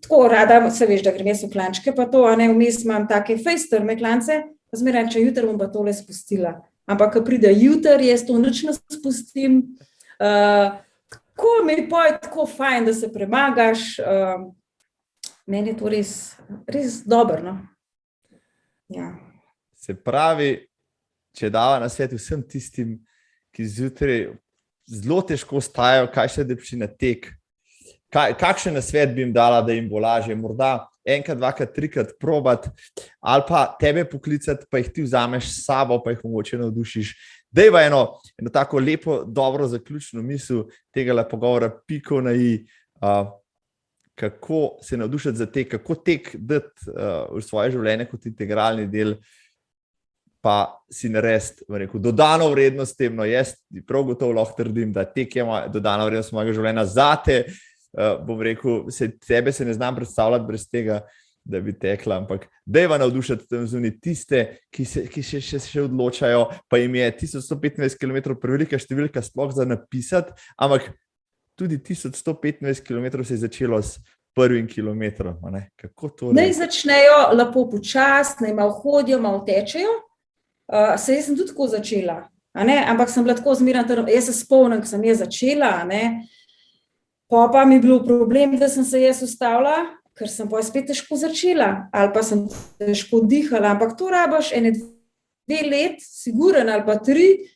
tako rada, se veš, da grem jaz v klančke, pa to, vmes imam take fejstrme klance, pa zmeraj, če jutri bom pa tole spustila. Ampak, ko pride jutri, jaz to nič ne spustim. Tako mi je tako fajn, da se premagaš. Meni je to res dobro, no. Ja. Se pravi, če dava na svet vsem tistim, ki zjutraj zelo težko vstajajo, kaj še depši na tek, kakšen nasvet bi jim dala, da jim bo lažje? Morda enkrat, dvakrat, trikrat probati, ali pa tebe poklicati, pa jih ti vzameš s sabo, pa jih mogoče navdušiš. Dejva eno tako lepo, dobro zaključno misel tega pogovora, piko na i, kako se navdušiti za tek, kako tek dati v svoje življenje kot integralni del, pa si narediti, dodano vrednost tem. No, jaz prav gotovo lahko trdim, da tek je dodana vrednost mojega življenja zate. Bom rekel, tebe se ne znam predstavljati brez tega, da bi tekla, ampak dejva navdušati tam zunaj tiste, ki še odločajo, pa jim je 1125 km prevelika številka sploh za napisati, ampak tudi 1125 km se je začelo s prvim kilometrom. Kako to? Naj začnejo lepo počasi, naj malo hodijo, malo tečejo. Jaz sem tudi tako začela, ampak sem bila tako zmerna, jaz se spomnim, ko sem jaz začela, pa mi je bil problem, da sem se jaz ustavila, ker sem pa spet težko začela, ali pa sem težko dihala, ampak to rabiš 2 let, siguren, ali pa 3,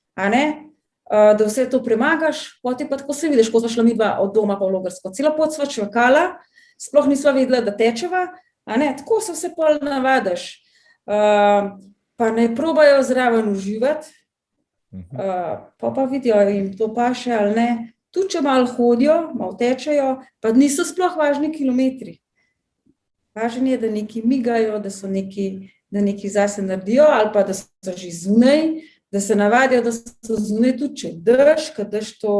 da vse to premagaš, potem pa tako se vidiš, ko smo šla midva od doma pa v Logarsko. Celo pot sva čakala, sploh nisva vedela, da tečeva, tako se vse pol navadiš. Pa ne probajo zraven uživati, pa vidijo jim to paše ali ne. Tudi, če malo hodijo, malo tečejo, pa niso sploh važni kilometri. Važno je, da neki migajo, da neki zase naredijo, ali pa da so že zunaj, da se navadijo, da so zunaj tudi, če dež, kad dež to,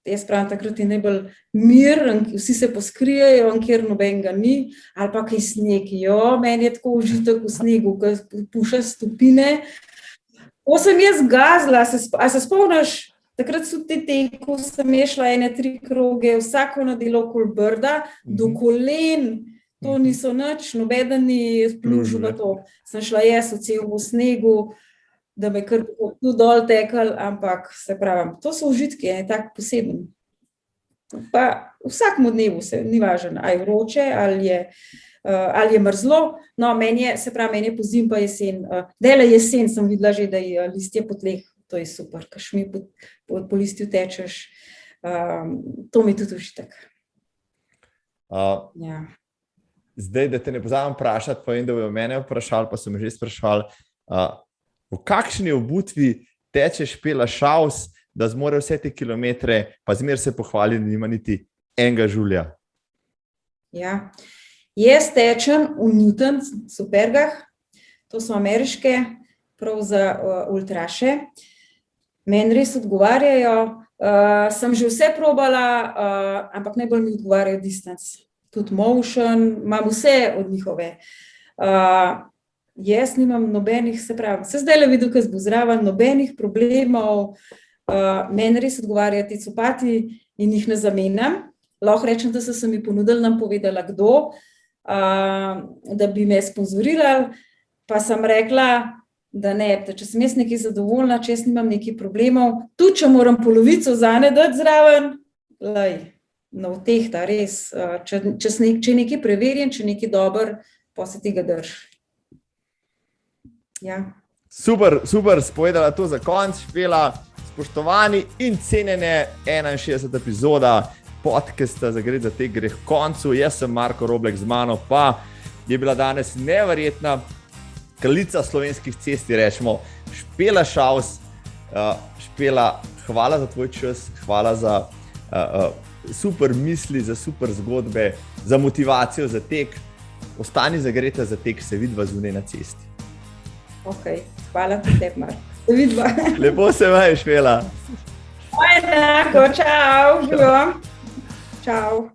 jaz pravim, takrat je najbolj mir, vsi se poskrijejo, kjer nobenega ni, ali pa kaj sneg, meni je tako užitek v snegu, ko puša stopine. Ko sem jaz gazla, a se spomniš, takrat so te teku, sem je šla 3 kroge, vsako nadelo okoli brda, do kolen, to niso nič, nobeden ni splužil na to. Sem šla jaz v celem snegu, da me kar tu dol tekal, ampak se pravim, to so užitki, tak poseben. Pa vsakmu dnevu se, ni važno, ali je vroče, ali je ali je mrzlo. No, meni je pozimi pa jesen. Dela jesen sem videla že, da je listje po tleh, to je super, kaš mi po listju tečeš. To mi tudi užitek. Ja. Zdaj, da te ne pozabim vprašati, pa vem, da bojo mene vprašali, pa so me že sprašvali, v kakšni obutvi teče Špela Šaus, da zmore vse te kilometre, pa zmer se pohvali, da nima niti enega žulja. Ja, jaz tečem v Newton supergah, to so ameriške, prav za ultraše. Meni res odgovarjajo, sem že vse probala, ampak najbolj mi odgovarjajo distance. Tudi motion, imam vse od njihove. Jaz nimam nobenih, se zdaj le vidim, kaj bo zraven, nobenih problemov. Meni res odgovarjajo ti copati in jih ne zamenjam. Lahko rečem, da so se mi ponudili, nam povedala kdo, da bi me sponzorirali, pa sem rekla, da ne, da če sem jaz nekaj zadovoljna, če jaz nimam nekaj problemov, tudi če moram polovico zane dati zraven, no, v teh ta res, če nekaj preverjen, če nekaj dober, pa se tega drž. Ja. Super, spovedala to za konc, Špela, spoštovani in cenjene 61. epizoda podcasta Zagreti za tek gre k koncu. Jaz sem Marko Roblek, z mano pa je bila danes neverjetna kraljica slovenskih cest, rečemo, Špela Šaus. Špela, hvala za tvoj čas, hvala za super misli, za super zgodbe, za motivacijo, za tek. Ostani zagreta za tek, se vidva zunaj na cesti. Ok, hvala tebi, Marko. Se vidva. Lepo se vaj, Špela. Enako, čau, živo. Čau.